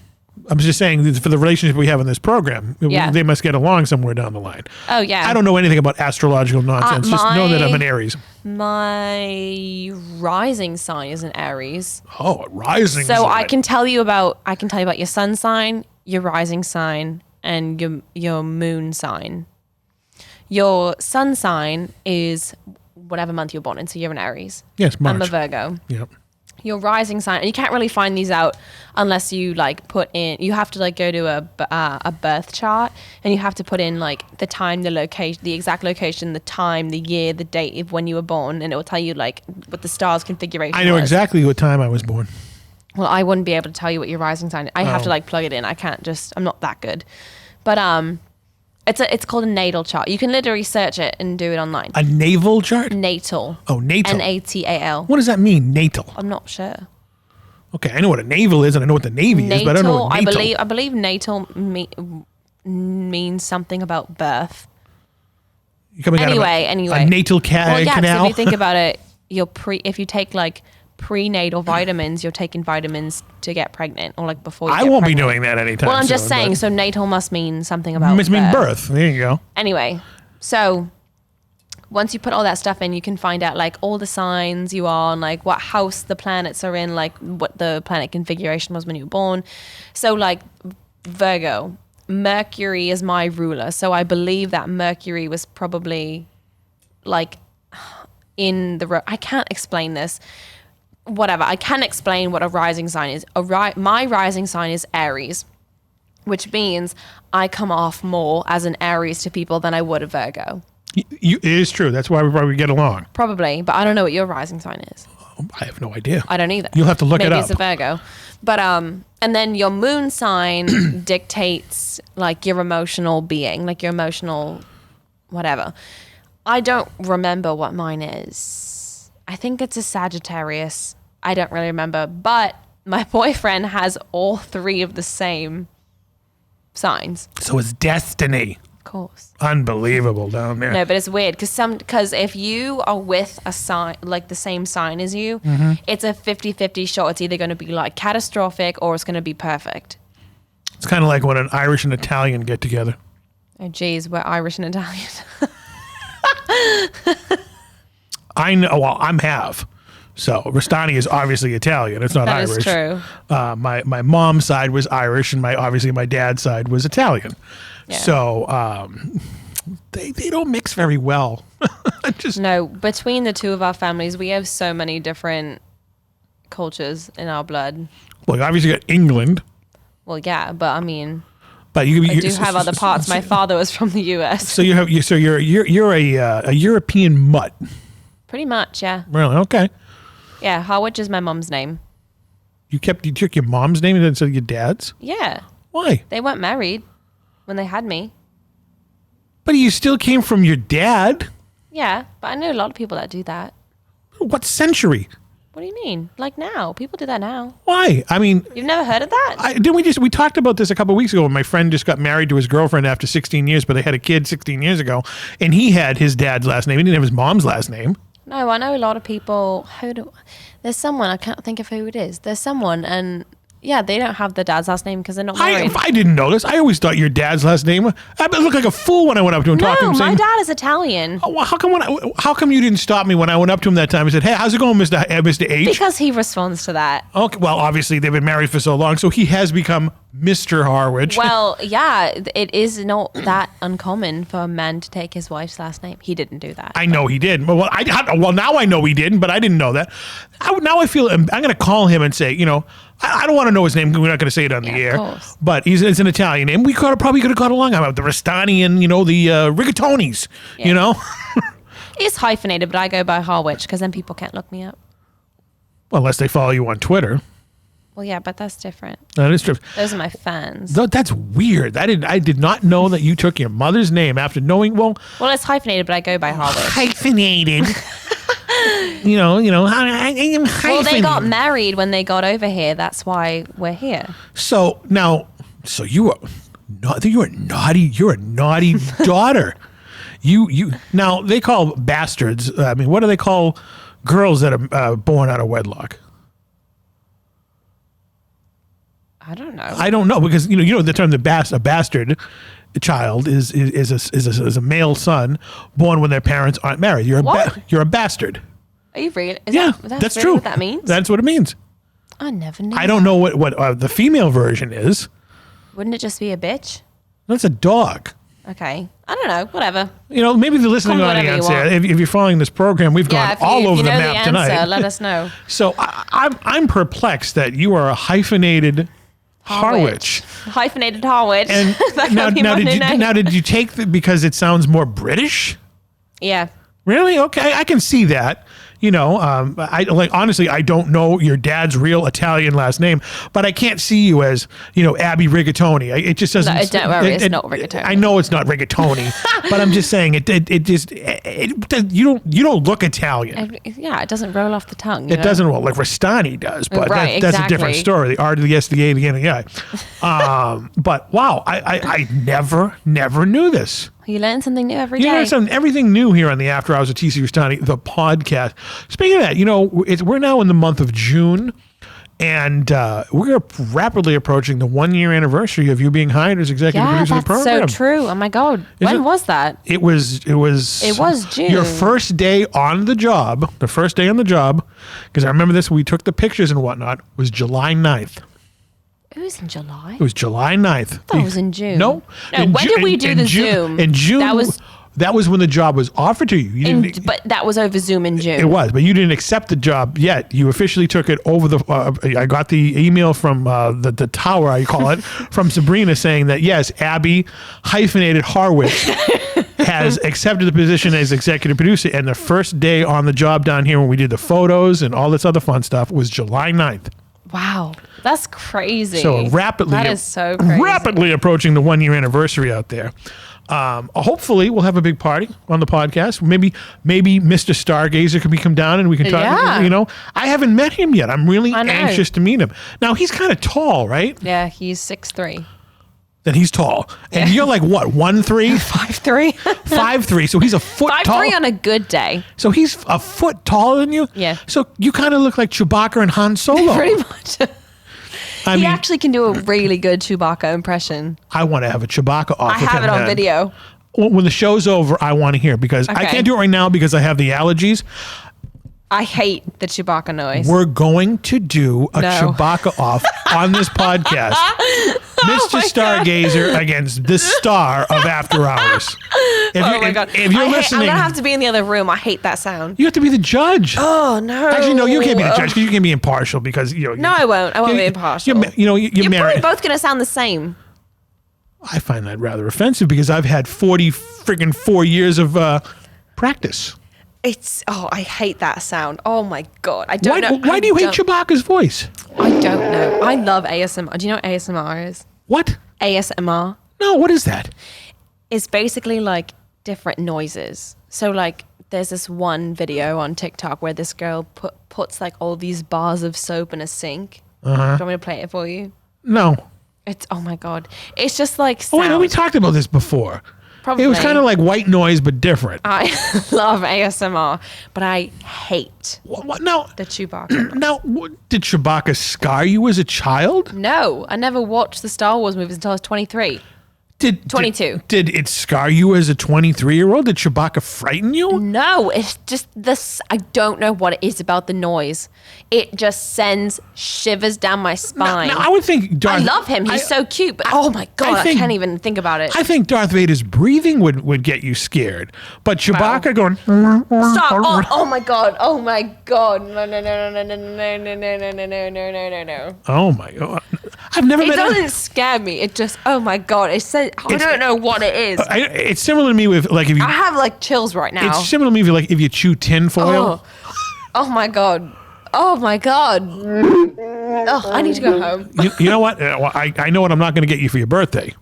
I'm just saying for the relationship we have in this program, Yeah. they must get along somewhere down the line. Oh, yeah. I don't know anything about astrological nonsense. Just know that I'm an Aries. My rising sign is an Aries. Oh, a rising So sign. I can tell you about your sun sign, your rising sign, and your moon sign. Your sun sign is whatever month you're born in, so you're an Aries. Yes, March. I'm a Virgo. Yep. Your rising sign, and you can't really find these out unless you put in. You have to go to a birth chart, and you have to put in the time, the location, the exact location, the time, the year, the date of when you were born, and it will tell you what the stars configuration. I know was. exactly what time I was born. Well, I wouldn't be able to tell you what your rising sign is. I have to plug it in. I can't I'm not that good. But it's called a natal chart. You can literally search it and do it online. A naval chart? Natal. Oh, natal. Natal. What does that mean, natal? I'm not sure. Okay, I know what a naval is and I know what the Navy is, but I don't know what natal. I believe natal means something about birth. You're coming Anyway. A natal Well, yeah, 'cause canal? if you think about it, if you take prenatal vitamins, you're taking vitamins to get pregnant or before you I get won't pregnant. be doing that anytime Well, I'm just soon, saying, but- so natal must mean something about Must mean birth. There you go. Anyway, so once you put all that stuff in, you can find out all the signs you are on, what house the planets are in, what the planet configuration was when you were born. So Virgo, Mercury is my ruler. So I believe that Mercury was probably in the I can't explain this. Whatever. I can explain what a rising sign is. My rising sign is Aries, which means I come off more as an Aries to people than I would a Virgo. It is true. That's why we probably get along. Probably, but I don't know what your rising sign is. I have no idea. I don't either. You'll have to look it Maybe up. it's a Virgo. But and then your moon sign dictates your emotional being, your emotional whatever. I don't remember what mine is. I think it's a Sagittarius. I don't really remember, but my boyfriend has all three of the same signs. So it's destiny. Of course. Unbelievable down there. No, but it's weird because if you are with a sign, like the same sign as you, it's a 50-50 shot. It's either going to be like catastrophic or it's going to be perfect. It's kind of like when an Irish and Italian get together. Oh, geez, we're Irish and Italian. I know. Well, I'm half. So Restani is obviously Italian. It's not That Irish. is true. My mom's side was Irish, and my dad's side was Italian. Yeah. So they don't mix very well. No, between the two of our families, we have so many different cultures in our blood. Well, you obviously got England, Well, yeah, but I mean, but I do have other parts. My father was from the U.S. So you're a European mutt. Pretty much, yeah. Really? Okay. Yeah, Harwich is my mom's name. You took your mom's name instead of your dad's? Yeah. Why? They weren't married when they had me. But you still came from your dad. Yeah, but I know a lot of people that do that. What century? What do you mean? Like now? People do that now. Why? I mean, You've never heard of that? we talked about this a couple of weeks ago when my friend just got married to his girlfriend after 16 years, but they had a kid 16 years ago, and he had his dad's last name. He didn't have his mom's last name. No, I know a lot of people. There's someone, I can't think of who it is. There's someone, and yeah, they don't have the dad's last name because they're not married. I didn't know this. I always thought your dad's last name. I looked like a fool when I went up to him talking to him. No, my saying, dad is Italian. "Oh, well, how come you didn't stop me when I went up to him that time and said, 'Hey, how's it going, Mr. H?'" Because he responds to that. Okay, well, obviously they've been married for so long, so he has become Mr. Harwich. Well, yeah, it is not that uncommon for a man to take his wife's last name. He didn't do that. I know he did. Well, now I know he didn't, but I didn't know that. Now I feel I'm going to call him and say, I don't want to know his name. We're not going to say it on the air. Course. But it's an Italian name. We probably could have got along. I'm the Restani and, the rigatonis, It's hyphenated, but I go by Harwich because then people can't look me up. Well, unless they follow you on Twitter. Well, yeah, but that's different. That is true. Those are my fans. That's weird. I did not know that you took your mother's name after knowing, Well, it's hyphenated, but I go by Harwich. hyphenated. I am hyphenated. Well, they got married when they got over here. That's why we're here. So you are you're a naughty daughter. You now they call bastards. I mean, what do they call girls that are born out of wedlock? I don't know. I don't know because the term a bastard child is a male son born when their parents aren't married. You're a bastard. Are you really? That's really true. What that means? That's what it means. I never knew. I don't know what the female version is. Wouldn't it just be a bitch? That's a dog. Okay. I don't know. Whatever. Maybe the listening Call me whatever audience you want. there, if you're following this program, we've gone all over the map tonight. Let us know. So I'm perplexed that you are a hyphenated Harwich. Hyphenated Harwich. And now did you take because it sounds more British? Yeah. Really? Okay, I can see that. Honestly, I don't know your dad's real Italian last name, but I can't see you as, Abby Rigatoni. It just doesn't. No, don't worry, it's not Rigatoni. I know it's not Rigatoni, but I'm just saying you don't look Italian. Yeah, it doesn't roll off the tongue. It doesn't roll like Restani does, but Right, that's a different exactly. story. The R to the S to the A to the N to the I. But wow, I never knew this. You learn something new every day. You learn everything new here on the After Hours of TC Restani, the podcast. Speaking of that, we're now in the month of June, and we're rapidly approaching the 1-year anniversary of you being hired as executive producer of the program. That's so true. Oh my God. When was that? It was June. Your first day on the job, because I remember this, we took the pictures and whatnot, was July 9th. It was in July. It was July 9th. I thought it was in June. No. When did we do the Zoom? In June. That was when the job was offered to you. But that was over Zoom in June. It was, but you didn't accept the job yet. You officially took it over the. I got the email from the tower, I call it, from Sabrina saying that yes, Abby hyphenated Harwich has accepted the position as executive producer, and the first day on the job down here when we did the photos and all this other fun stuff was July 9th. Wow, that's crazy. So that is so crazy. Rapidly approaching the 1-year anniversary out there. Hopefully we'll have a big party on the podcast. Maybe Mr. Stargazer can come down and we can talk. Yeah. I haven't met him yet. I'm really anxious to meet him. Now he's kind of tall, right? Yeah, he's 6'3". Then he's tall. And you're like what, 1'3"? 5'3". 5'3". So he's a foot tall. 5'3" on a good day. So he's a foot taller than you? Yeah. So you kind of look like Chewbacca and Han Solo. Pretty much. I He mean, actually can do a really good Chewbacca impression. I want to have a Chewbacca off I with have him it on then. video. When the show's over, I want to hear because I Okay. can't do it right now because I have the allergies. I hate the Chewbacca noise. We're going to do a No. Chewbacca off on this podcast. Mr. Stargazer against the star of After Hours. If Oh my God. If you're listening, I'm going to have to be in the other room. I hate that sound. you have to be the judge. Oh, no. Actually, no, you can't be the judge because you can be impartial because, you know. No, I won't. I won't be impartial. You're You're married. probably both going to sound the same. I find that rather offensive because I've had 4 years of practice. I hate that sound. Oh my God. I don't know. Why do you hate Chewbacca's voice? I don't know. I love ASMR. Do you know what ASMR is? What? ASMR No, what is that? is basically like different noises. So like there's this one video on TikTok where this girl puts like all these bars of soap in a sink. Do you want me to play it for you? No. It's, oh my God. It's just like Oh, sound. I know we talked about this before. Probably. It was kind of like white noise, but different. I love ASMR, but I hate What? Now, the Chewbacca. did Chewbacca scar you as a child? No, I never watched the Star Wars movies until I was 23. Did 22. Did it scar you as a 23-year-old? Did Chewbacca frighten you? No, it's just this. I don't know what it is about the noise. It just sends shivers down my spine. No, I would think Darth. I love him. He's so cute. But oh my God, I think- can't even think about it. I think Darth Vader's breathing would get you scared, but Chewbacca going. Stop. Oh my God. Oh my God. No, no, no, no, no, no, no, no, no, no, no, no, no, no, no. Oh my God! I've never It met. doesn't scare me. It just, oh my God. It says, I don't know what it is. It's similar to me with like if you. I have like chills right now. It's similar to me if you chew tin foil. Oh my God. Oh my God. Oh, I need to go home. You know what? I know what I'm not going to get you for your birthday.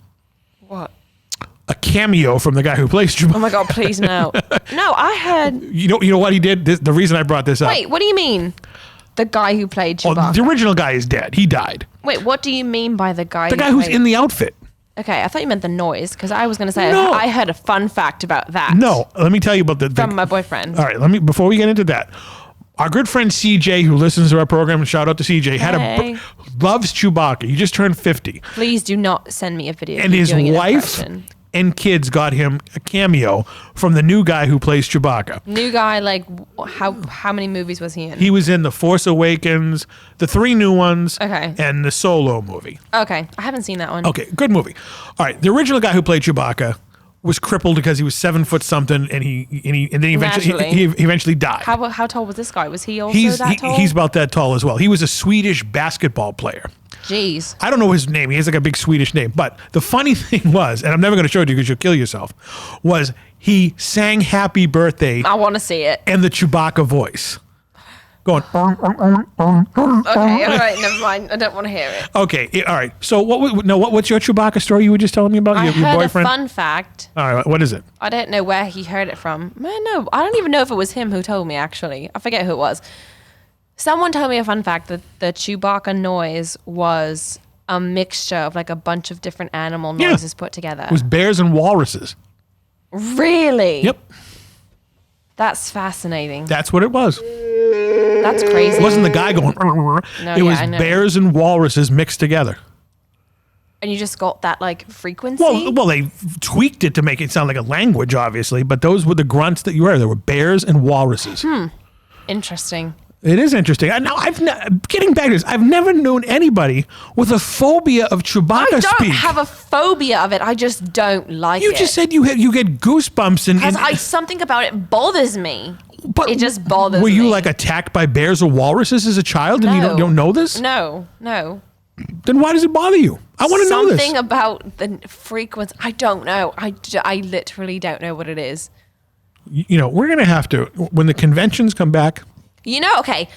What? A cameo from the guy who plays Chewbacca. Oh my God, please no. No, I heard. You know what he did? The reason I brought this up. Wait, what do you mean? The guy who played Oh, Chewbacca. the original guy is dead. He died. Wait, what do you mean by the guy? The guy who's in the outfit. Okay, I thought you meant the noise because I was going to say No. I heard a fun fact about that. No, let me tell you about the From my boyfriend. All right, before we get into that. Our good friend CJ, who listens to our program, shout out to CJ, Hey. loves Chewbacca. He just turned 50. Please do not send me a video. of And you his doing an wife impression. and kids got him a cameo from the new guy who plays Chewbacca. New guy, like how many movies was he in? He was in The Force Awakens, the 3 new ones, Okay. and the Solo movie. Okay, I haven't seen that one. Okay, good movie. All right, the original guy who played Chewbacca was crippled because he was 7 foot something, and then Naturally. he eventually died. How tall was this guy? Was he also He's that tall? he's about that tall as well. He was a Swedish basketball player. Jeez. I don't know his name. He has like a big Swedish name. But the funny thing was, and I'm never going to show it to you because you'll kill yourself, was he sang Happy Birthday I want to see it. in the Chewbacca voice. Going, Okay, all right, never mind. I don't want to hear it. okay, all right. So what's your Chewbacca story you were just telling me about? I Your heard boyfriend? a fun fact. All right, what is it? I don't know where he heard it from. Man, no, I don't even know if it was him who told me, actually. I forget who it was. Someone told me a fun fact that the Chewbacca noise was a mixture of like a bunch of different animal Yeah. noises put together. It was bears and walruses. Really? Yep, That's fascinating. that's what it was. That's crazy. It wasn't the guy going. It was I know. bears and walruses mixed together. And you just got that like frequency? Well, they tweaked it to make it sound like a language, obviously, but those were the grunts that you heard. There were bears and walruses. Interesting. It is interesting. Now, getting back to this, I've never known anybody with a phobia of Chewbacca I don't speak. have a phobia of it. I just don't like You it. just said you get goosebumps and Because something about it bothers me. but it just bothers Were you me. like attacked by bears or walruses as a child and you don't know this? No. Then why does it bother you? I want to know this. Something about the frequency. I don't know. I literally don't know what it is. We're going to have to, when the conventions come back. Okay.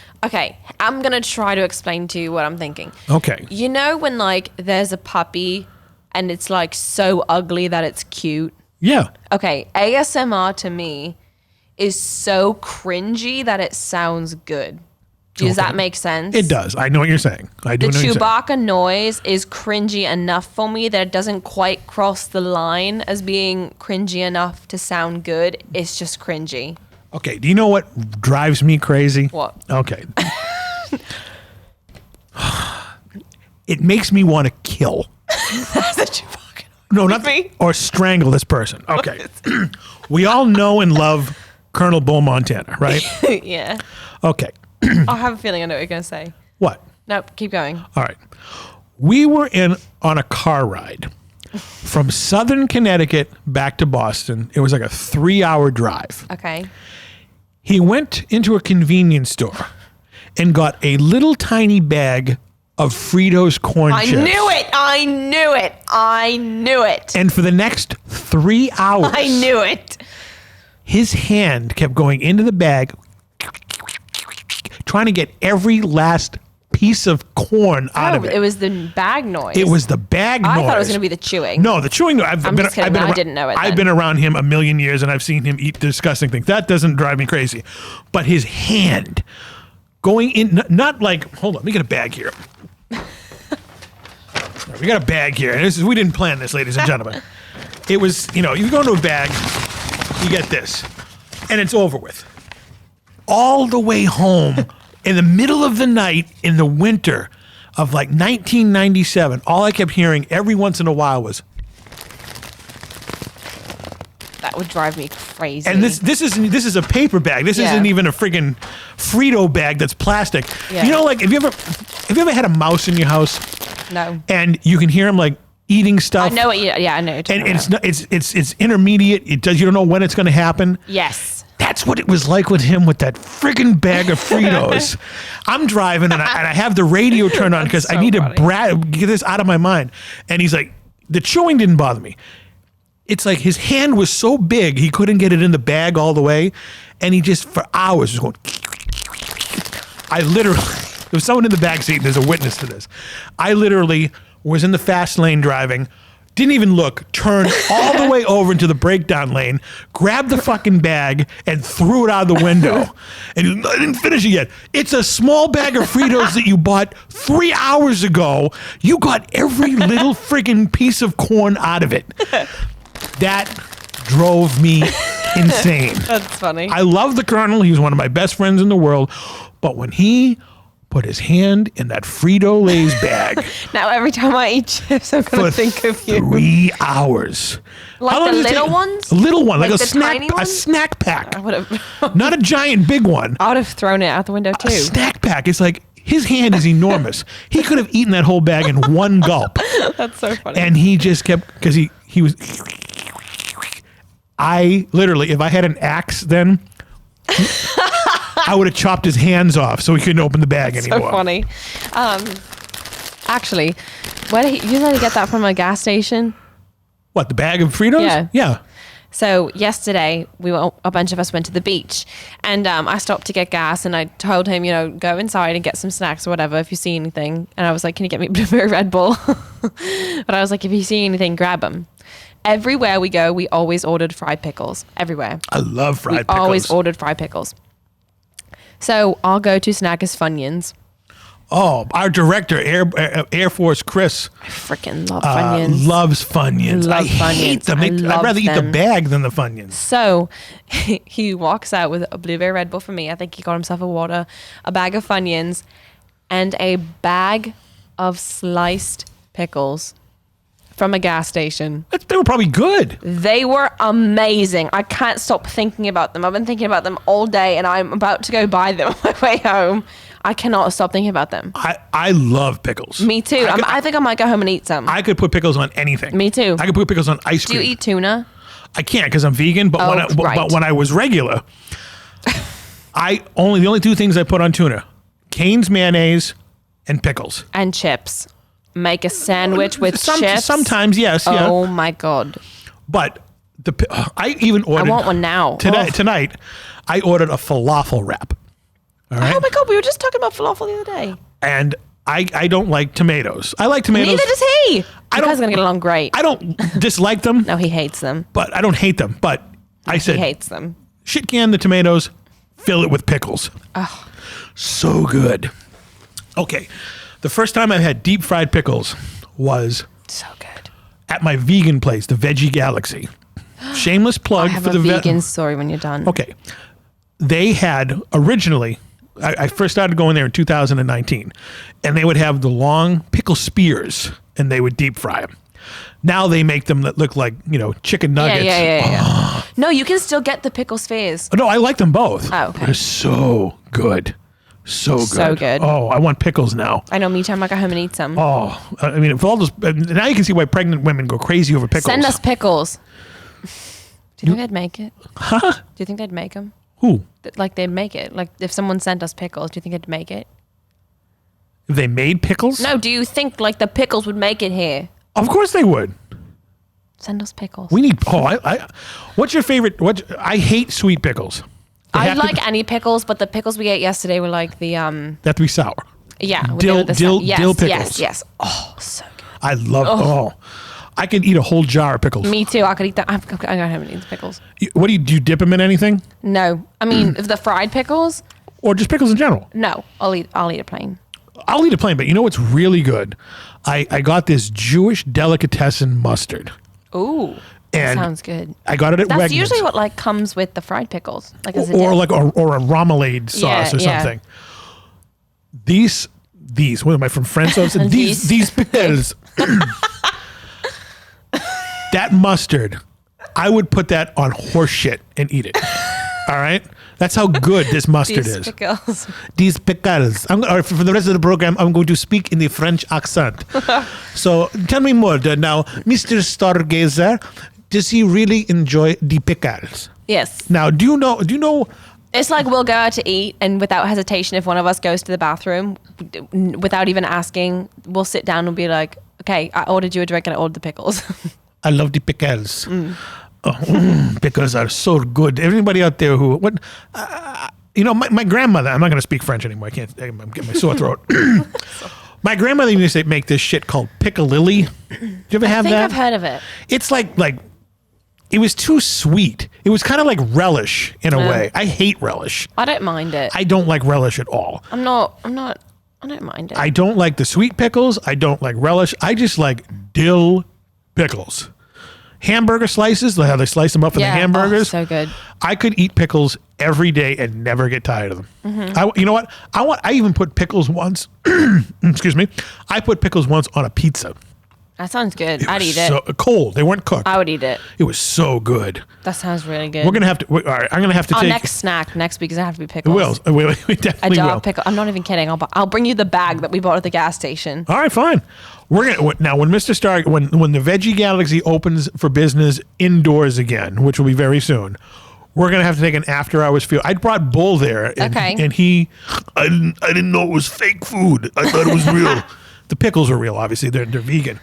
I'm going to try to explain to you what I'm thinking. Okay. You know when like there's a puppy and it's like so ugly that it's cute? Yeah. Okay, ASMR to me is so cringy that it sounds good. Does that make sense? It does. I know what you're saying. I do The know what you're saying. Chewbacca noise is cringy enough for me that it doesn't quite cross the line as being cringy enough to sound good. It's just cringy. Okay, do you know what drives me crazy? What? Okay. It makes me want to kill. That's a Chewbacca. No, not me. or strangle this person. Okay. We all know and love Colonel Bull Montana, right? Yeah. Okay. I have a feeling I know what you're going to say. What? Nope, keep going. All right. We were on a car ride from Southern Connecticut back to Boston. It was like a 3-hour drive. Okay. He went into a convenience store and got a little tiny bag of Fritos corn I chips. knew it. I knew it. I knew it. And for the next 3 hours, I knew it. his hand kept going into the bag, trying to get every last piece of corn out of it. It was the bag noise. It was the bag noise. I thought it was going to be the chewing. No, the chewing. I'm just kidding. I didn't know it I've then. been around him a million years, and I've seen him eat disgusting things. That doesn't drive me crazy. But his hand going in, not like, hold on, let me get a bag here. We got a bag here. And we didn't plan this, ladies and gentlemen. It was, you go into a bag, you get this, and it's over with. All the way home, in the middle of the night, in the winter of like 1997, all I kept hearing every once in a while was, That would drive me crazy. and this is a paper bag. This Yeah. isn't even a friggin' Frito bag that's plastic. Yeah. You know, like, have you ever had a mouse in your house No. and you can hear them like eating stuff? I know what you. Yeah, I know. What you're And talking it's about. not, it's intermediate. You don't know when it's going to happen. Yes. That's what it was like with him with that friggin' bag of Fritos. I'm driving and I have the radio turned on because I so need funny. to get this out of my mind. And he's like, the chewing didn't bother me. It's like his hand was so big he couldn't get it in the bag all the way, and he just for hours was going. I literally, there was someone in the back seat. There's a witness to this. I literally was in the fast lane driving. Didn't even look, turned all the way over into the breakdown lane, grabbed the fucking bag, and threw it out of the window. And I didn't finish it yet. It's a small bag of Fritos that you bought 3 hours ago. You got every little friggin' piece of corn out of it. That drove me insane. That's funny. I love the Colonel. He was one of my best friends in the world. But when he put his hand in that Frito-Lay's bag Now every time I eat chips, I'm for gonna think of you. 3 hours. Like How long the does it little take? ones? A little one, like Like a the snack, tiny a ones? snack pack. I would have. Not a giant big one. I would have thrown it out the window A too. snack pack. It's like his hand is enormous. He could have eaten that whole bag in one gulp. That's so funny. And he just kept, because he was, I literally, if I had an axe then, I would have chopped his hands off so he couldn't open the bag so anymore. funny. Actually, where did you usually get that from a gas station? What, the bag of Fritos? Yeah. Yeah. So yesterday, a bunch of us went to the beach, and I stopped to get gas, and I told him, go inside and get some snacks or whatever if you see anything. And I was like, can you get me a blueberry Red Bull? But I was like, if you see anything, grab them. Everywhere we go, we always ordered fried pickles. Everywhere. I love fried We pickles. always ordered fried pickles. So I'll go to Snackers Funyuns. Oh, our director, Air Force Chris, I freaking love Funyuns. loves Funyuns. Love I hate Funyuns. them. I I'd love rather eat the them. bag than the Funyuns. So he walks out with a blueberry Red Bull for me. I think he got himself a water, a bag of Funyuns, and a bag of sliced pickles from a gas station. They were probably good. They were amazing. I can't stop thinking about them. I've been thinking about them all day, and I'm about to go buy them on my way home. I cannot stop thinking about them. I love pickles. Me too. I think I might go home and eat some. I could put pickles on anything. Me too. I could put pickles on ice Do cream. you eat tuna? I can't because I'm vegan. But Right. but when I was regular, the only two things I put on tuna: Cane's mayonnaise and pickles. And chips. Make a sandwich with chips. Sometimes, yes, yeah. Oh my God. But I even ordered. I want one now. Tonight, Oh. tonight, I ordered a falafel wrap. All right. Oh my God, we were just talking about falafel the other day. And I don't like tomatoes. I like tomatoes. Neither does he. You I guys don't- are going to get along great. I don't dislike them, No, he hates them. but I don't hate them. But I He said, hates them. shit can the tomatoes, fill it with pickles. Oh, So good. Okay. The first time I had deep fried pickles was so good. at my vegan place, the Veggie Galaxy. Shameless plug I have for a the vegan story when you're done. Okay. They had originally, I first started going there in 2019, and they would have the long pickle spears, and they would deep fry them. Now they make them that look like, chicken nuggets. Yeah. No, you can still get the pickle spheres. No, I like them both. Oh, okay. They're so good. So good. So good. Oh, I want pickles now. I know, me too. I might go home and eat some. Oh, I mean, for all those, now you can see why pregnant women go crazy over pickles. Send us pickles. Do you think they'd make it? Huh? Do you think they'd make them? Who? Like they'd make it? Like if someone sent us pickles, do you think they'd make it? If they made pickles? No, do you think like the pickles would make it here? Of course they would. Send us pickles. We need. What's your favorite? I hate sweet pickles. I like any pickles, but the pickles we ate yesterday were like the They have to be sour. yeah, Dill yes, pickles. Yes. Oh, so good. I love. I could eat a whole jar of pickles. Me too. I could eat that. I'm going to have these pickles. What do you dip them in anything, No, I mean if the fried pickles. or just pickles in general? No, I'll eat a plain. I'll eat a plain, but you know what's really good? I got this Jewish delicatessen mustard. Ooh, that And sounds good. I got it at That's Wegmans. usually what like comes with the fried pickles, like as a or dip. like or a remoulade sauce or Yeah. something. These what am I from France? These. These pickles. That mustard, I would put that on horse shit and eat it. All right, that's how good this mustard These is. pickles. These pickles. For the rest of the program, I'm going to speak in the French accent. So tell me more now, Mr. Stargazer. Does he really enjoy the pickles? Yes. Now, do you know? It's like we'll go out to eat, and without hesitation, if one of us goes to the bathroom, without even asking, we'll sit down and be like, "Okay, I ordered you a drink, and I ordered the pickles." I love the pickles. Pickles are so good. Everybody out there who my grandmother. I'm not going to speak French anymore. I'm getting my sore throat. My grandmother used to make this shit called piccalilli. Do you ever have I think that? I've heard of it. It's like it was too sweet. It was kind of like relish in a way. I hate relish. I don't mind it. I don't like relish at all. I don't mind it. I don't like the sweet pickles. I don't like relish. I just like dill pickles. Hamburger slices, how they slice them up in the hamburgers. So good. I could eat pickles every day and never get tired of them. Mm-hmm. You know what? I even put pickles once. Excuse me. I put pickles once on a pizza. That sounds good. I'd eat it. So cold. They weren't cooked. I would eat it. It was so good. That sounds really good. We're gonna have to. All right. I'm gonna have to Our take. next snack next week is gonna have to be It pickles. will. We A definitely jar will. of pickle. I'm not even kidding. I'll bring you the bag that we bought at the gas station. All right, fine. We're gonna now when Mr. Stark when the Veggie Galaxy opens for business indoors again, which will be very soon. We're gonna have to take an after-hours field. I brought Bull there, and, Okay. and I didn't know it was fake food. I thought it was real. The pickles are real, obviously. They're vegan.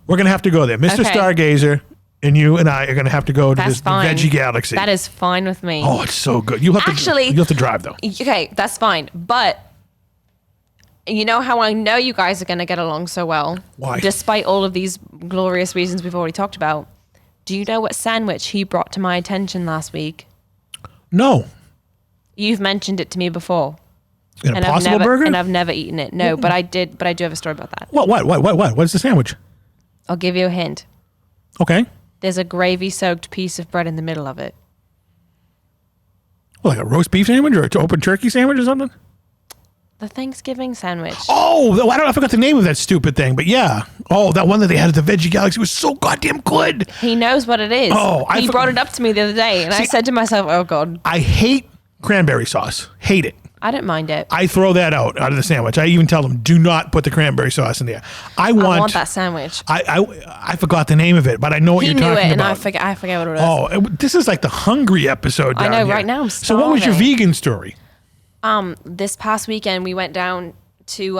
We're gonna have to go there, Mr. Okay. Stargazer, and you and I are gonna have to go to That's this the fine. Veggie Galaxy. That is fine with me. Oh, it's so good. You have to drive though. Okay, that's fine. But you know how I know you guys are going to get along so well? Why? Despite all of these glorious reasons we've already talked about. Do you know what sandwich he brought to my attention last week? No, You've mentioned it to me before. an Impossible Burger. And I've never eaten it. No, but I do have a story about that. What? What's the sandwich? I'll give you a hint. Okay. There's a gravy-soaked piece of bread in the middle of it. Well, like a roast beef sandwich or an open turkey sandwich or something? The Thanksgiving sandwich. Oh, I forgot the name of that stupid thing, but yeah. Oh, that one that they had at the Veggie Galaxy was so goddamn good. He knows what it is. Oh, he brought it up to me the other day, and I said to myself, "Oh God, I hate cranberry sauce. Hate it. I don't mind it. I throw that out of the sandwich. I even tell them, do not put the cranberry sauce in there. I I want that sandwich." I forgot the name of it, but I know what He you're knew talking it, and about. I forget what it was. Oh, this is like the hungry episode down I know, here. right now I'm So what was your starving. vegan story? This past weekend we went down to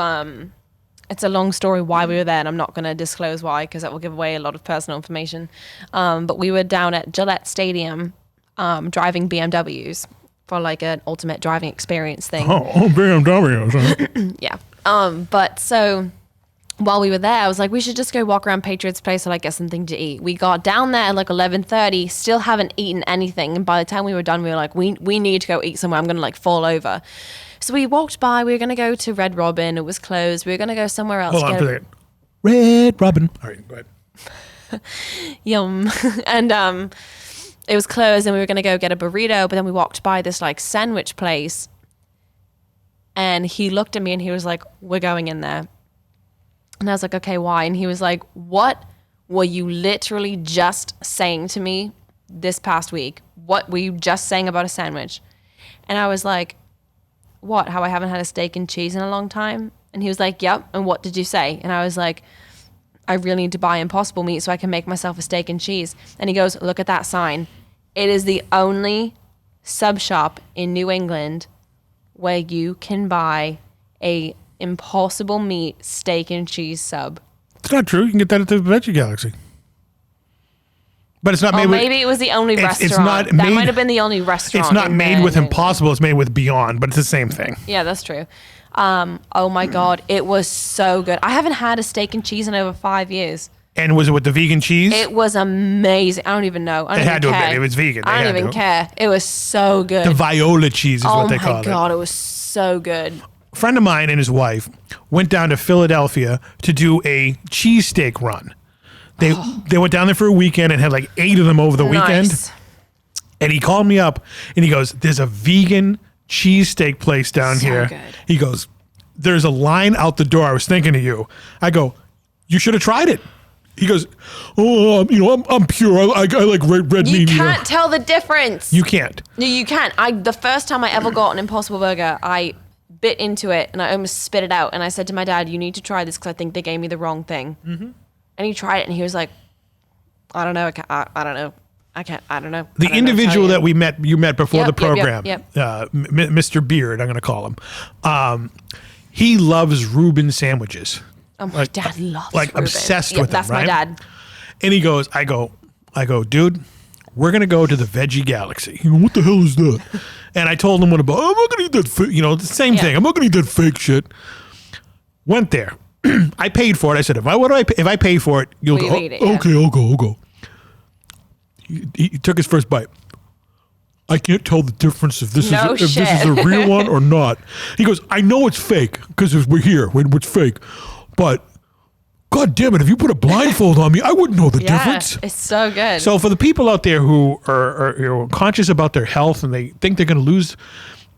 it's a long story why we were there, and I'm not going to disclose why because that will give away a lot of personal information. But we were down at Gillette Stadium driving BMWs for like an ultimate driving experience thing. Oh, BMW. Yeah. But so while we were there, I was like, we should just go walk around Patriots Place or like get something to eat. We got down there at like 11:30, still haven't eaten anything. And by the time we were done, we were like, we need to go eat somewhere. I'm going to like fall over. So we walked by. We were going to go to Red Robin. It was closed. We were going to go somewhere else. Hold on for a second. Red Robin. All right, go ahead. Yum. And it was closed and we were going to go get a burrito. But then we walked by this like sandwich place. And he looked at me and he was like, we're going in there. And I was like, okay, why? And he was like, what were you literally just saying to me this past week? What were you just saying about a sandwich? And I was like, what? How I haven't had a steak and cheese in a long time? And he was like, yep. And what did you say? And I was like, I really need to buy Impossible meat so I can make myself a steak and cheese. And he goes, look at that sign. It is the only sub shop in New England where you can buy a Impossible meat steak and cheese sub. It's not true. You can get that at the Veggie Galaxy. But it's not made with... maybe it was the only restaurant. It's not that made, might have been the only restaurant. It's not made with Impossible. It's made with Beyond, but it's the same thing. Yeah, that's true. Oh my God. It was so good. I haven't had a steak and cheese in over 5 years. And was it with the vegan cheese? It was amazing. I don't even know. It had to have been. It was vegan. I don't even care. It was so good. The Viola cheese is what they call it. Oh my God. It was so good. A friend of mine and his wife went down to Philadelphia to do a cheesesteak run. They went down there for a weekend and had like 8 of them over the weekend. And he called me up and he goes, there's a vegan cheesesteak place down here. Good. He goes, there's a line out the door. I was thinking of you. I go, you should have tried it. He goes, oh, I'm pure. I like red meat. You can't tell the difference. You can't. No, you can't. The first time I ever got an Impossible Burger, I bit into it and I almost spit it out. And I said to my dad, you need to try this because I think they gave me the wrong thing. Mm-hmm. And he tried it and he was like, I don't know. I don't know. I don't know. The individual that you met before the program, yep. Mr. Beard, I'm going to call him. He loves Reuben sandwiches. Oh, my dad loves like Reuben. Obsessed with them, that's right? my dad. And he goes, I go, dude, we're going to go to the Veggie Galaxy. He goes, what the hell is that? And I told him I'm not going to eat that fake, the same thing. I'm not going to eat that fake shit. Went there. I paid for it. I said, if I pay for it, you'll go. Eat it, yeah. Okay, I'll go. He took his first bite. I can't tell the difference if this is a real one or not. He goes, I know it's fake because we're here. It's fake. But God damn it, if you put a blindfold on me, I wouldn't know the difference. It's so good. So for the people out there who are conscious about their health and they think they're going to lose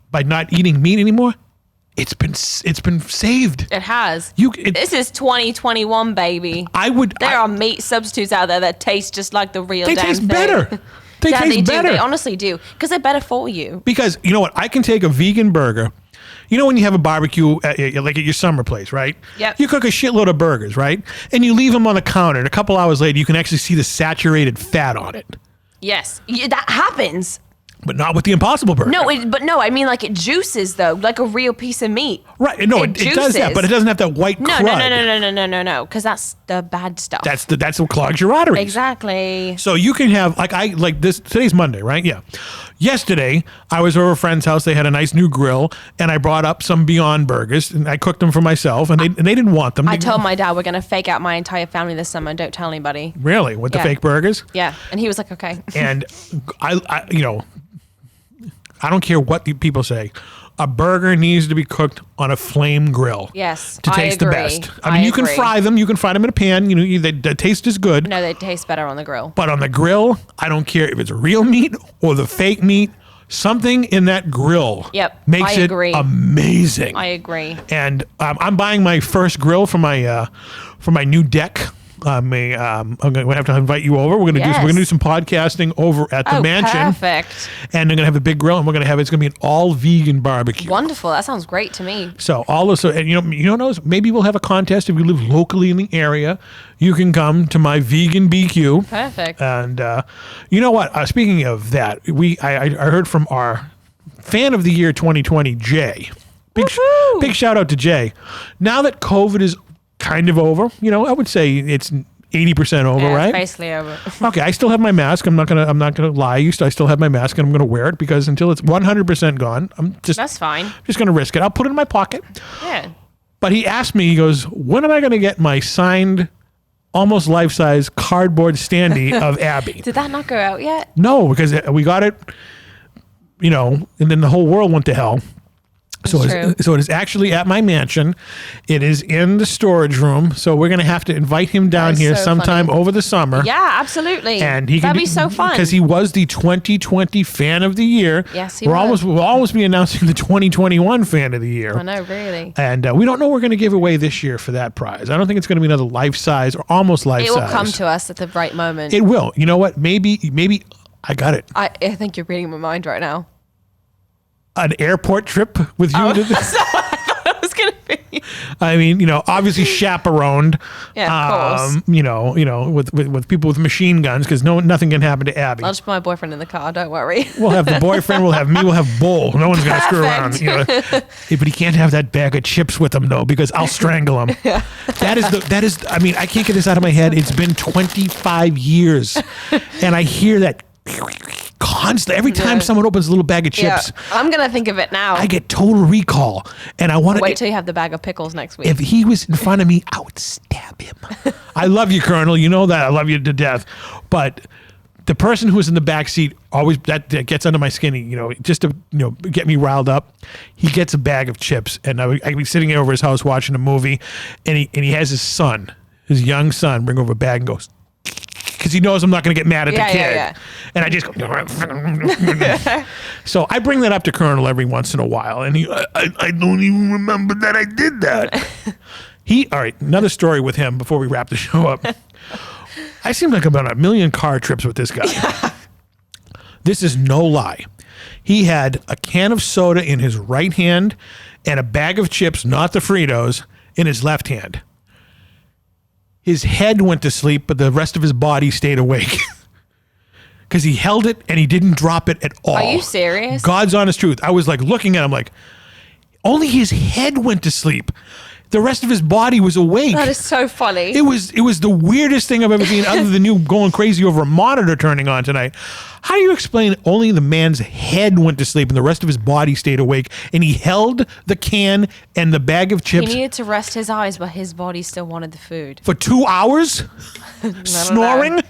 by not eating meat anymore, it's been saved. It has. This is 2021, baby. There are meat substitutes out there that taste just like the real damn thing. They taste better. They taste better. They honestly do. Because they're better for you. Because you know what? I can take a vegan burger. You know when you have a barbecue like at your summer place, right? Yep. You cook a shitload of burgers, right? And you leave them on the counter and a couple hours later you can actually see the saturated fat on it. Yes. That happens. But not with the Impossible Burger. I mean like it juices though, like a real piece of meat. Right. No, it does that, but it doesn't have that white crud. No, because that's the bad stuff. That's what clogs your arteries. Exactly. So you can have today's Monday, right? Yeah. Yesterday, I was over a friend's house. They had a nice new grill, and I brought up some Beyond Burgers, and I cooked them for myself, and they didn't want them. I told my dad we're going to fake out my entire family this summer. Don't tell anybody. Really? With the fake burgers? Yeah. And he was like, okay. And I don't care what the people say. A burger needs to be cooked on a flame grill. Yes, to taste the best. I mean, you can fry them. You can fry them in a pan. They taste as good. No, they taste better on the grill. But on the grill, I don't care if it's real meat or the fake meat. Something in that grill makes it amazing. I agree. And I'm buying my first grill for my new deck. I'm gonna have to invite you over. We're gonna do some podcasting over at the mansion. Perfect. And I'm gonna have a big grill, and it's gonna be an all vegan barbecue. Wonderful. That sounds great to me. So maybe we'll have a contest if you live locally in the area. You can come to my vegan BQ. Perfect. And you know what? Speaking of that, I heard from our fan of the year 2020, Jay. Big shout out to Jay. Now that COVID is kind of over, I would say it's 80% over, right? It's basically over. Okay, I still have my mask. I'm not gonna lie. I still have my mask, and I'm gonna wear it because until it's 100% gone, That's fine. Just gonna risk it. I'll put it in my pocket. Yeah. But he asked me, he goes, when am I going to get my signed, almost life-size cardboard standee of Abby? Did that not go out yet? No, because we got it, and then the whole world went to hell. So it is actually at my mansion. It is in the storage room. So we're going to have to invite him down here sometime over the summer. Yeah, absolutely. And that'd be so fun because he was the 2020 Fan of the Year. Yes, we'll always be announcing the 2021 Fan of the Year. I know, really. And we don't know what we're going to give away this year for that prize. I don't think it's going to be another life size or almost life size. It will come to us at the right moment. It will. You know what? Maybe I got it. I think you're reading my mind right now. An airport trip with you. That's not what I thought it was going to be. I mean, obviously chaperoned. Yeah, of course. With people with machine guns, because nothing can happen to Abby. I'll just put my boyfriend in the car. Don't worry. We'll have the boyfriend. We'll have me. We'll have Bull. No one's going to screw around. But he can't have that bag of chips with him though, because I'll strangle him. Yeah. That is. I mean, I can't get this out of my head. It's been 25 years, and I hear that constantly. Every time someone opens a little bag of chips, I'm gonna think of it now. I get total recall, and I want to wait till you have the bag of pickles next week. If he was in front of me, I would stab him. I love you, Colonel. You know that. I love you to death. But the person who was in the back seat always that gets under my skin. Just to get me riled up. He gets a bag of chips, and I'd be sitting over his house watching a movie, and he has his young son, bring over a bag and goes, because he knows I'm not going to get mad at the kid. Yeah. And I just go. So I bring that up to Colonel every once in a while. And I don't even remember that I did that. All right, another story with him before we wrap the show up. I seem like I'm on a million car trips with this guy. Yeah. This is no lie. He had a can of soda in his right hand and a bag of chips, not the Fritos, in his left hand. His head went to sleep, but the rest of his body stayed awake. Because he held it and he didn't drop it at all. Are you serious? God's honest truth. I was like looking at him like, only his head went to sleep. The rest of his body was awake. That is so funny. It was the weirdest thing I've ever seen, other than you going crazy over a monitor turning on tonight. How do you explain only the man's head went to sleep and the rest of his body stayed awake, and he held the can and the bag of chips? He needed to rest his eyes, but his body still wanted the food. For 2 hours? Snoring?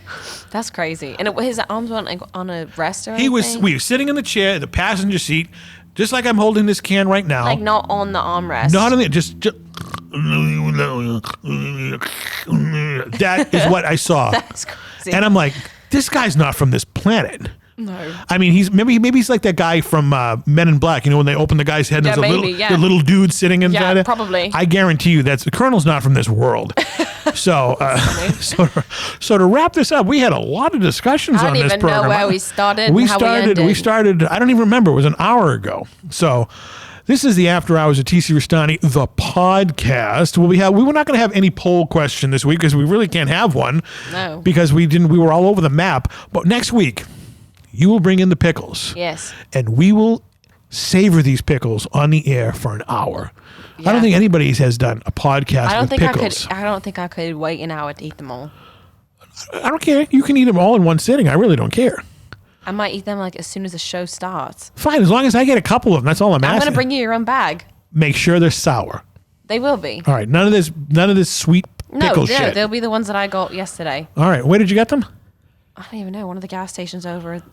That's crazy. And his arms weren't like on a rest or anything? We were sitting in the chair, the passenger seat, just like I'm holding this can right now. Like not on the armrest. Not on the just that is what I saw. That's crazy. And I'm like, this guy's not from this planet. No. I mean, maybe he's like that guy from Men in Black. When they open the guy's head, and there's the little dude sitting inside it. Probably. I guarantee you, the Colonel's not from this world. So, so to wrap this up, we had a lot of discussions on this program. I don't even know where we started. We ended. started. I don't even remember. It was an hour ago. So. This is the After Hours of TC Restani, the podcast. We were not going to have any poll question this week because we really can't have one. No. Because we were all over the map. But next week, you will bring in the pickles. Yes. And we will savor these pickles on the air for an hour. Yeah. I don't think anybody has done a podcast with pickles. I don't think I could wait an hour to eat them all. I don't care. You can eat them all in one sitting. I really don't care. I might eat them like as soon as the show starts. Fine, as long as I get a couple of them. That's all I'm asking. I'm going to bring you your own bag. Make sure they're sour. They will be. All right, none of this sweet pickle shit. No, they'll be the ones that I got yesterday. All right, where did you get them? I don't even know. One of the gas stations over there.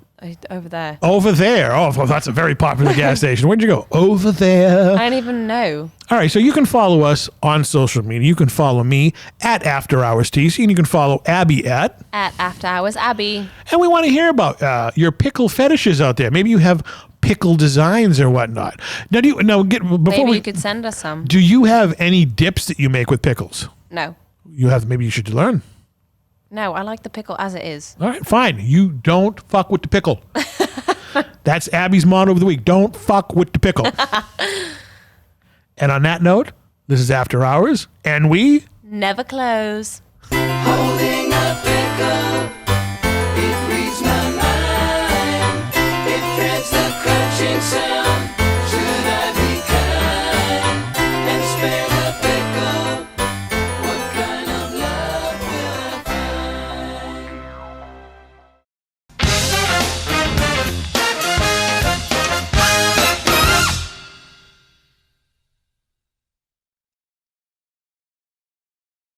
Over there. Oh, well, that's a very popular gas station. Where'd you go? Over there. I don't even know. All right, so you can follow us on social media. You can follow me at After Hours TC, and you can follow Abby at After Hours Abby. And we want to hear about your pickle fetishes out there. Maybe you have pickle designs or whatnot. Now, Maybe you could send us some. Do you have any dips that you make with pickles? No. Maybe you should learn. No, I like the pickle as it is. All right, fine. You don't fuck with the pickle. That's Abby's motto of the week. Don't fuck with the pickle. And on that note, this is After Hours, and we never close. Holding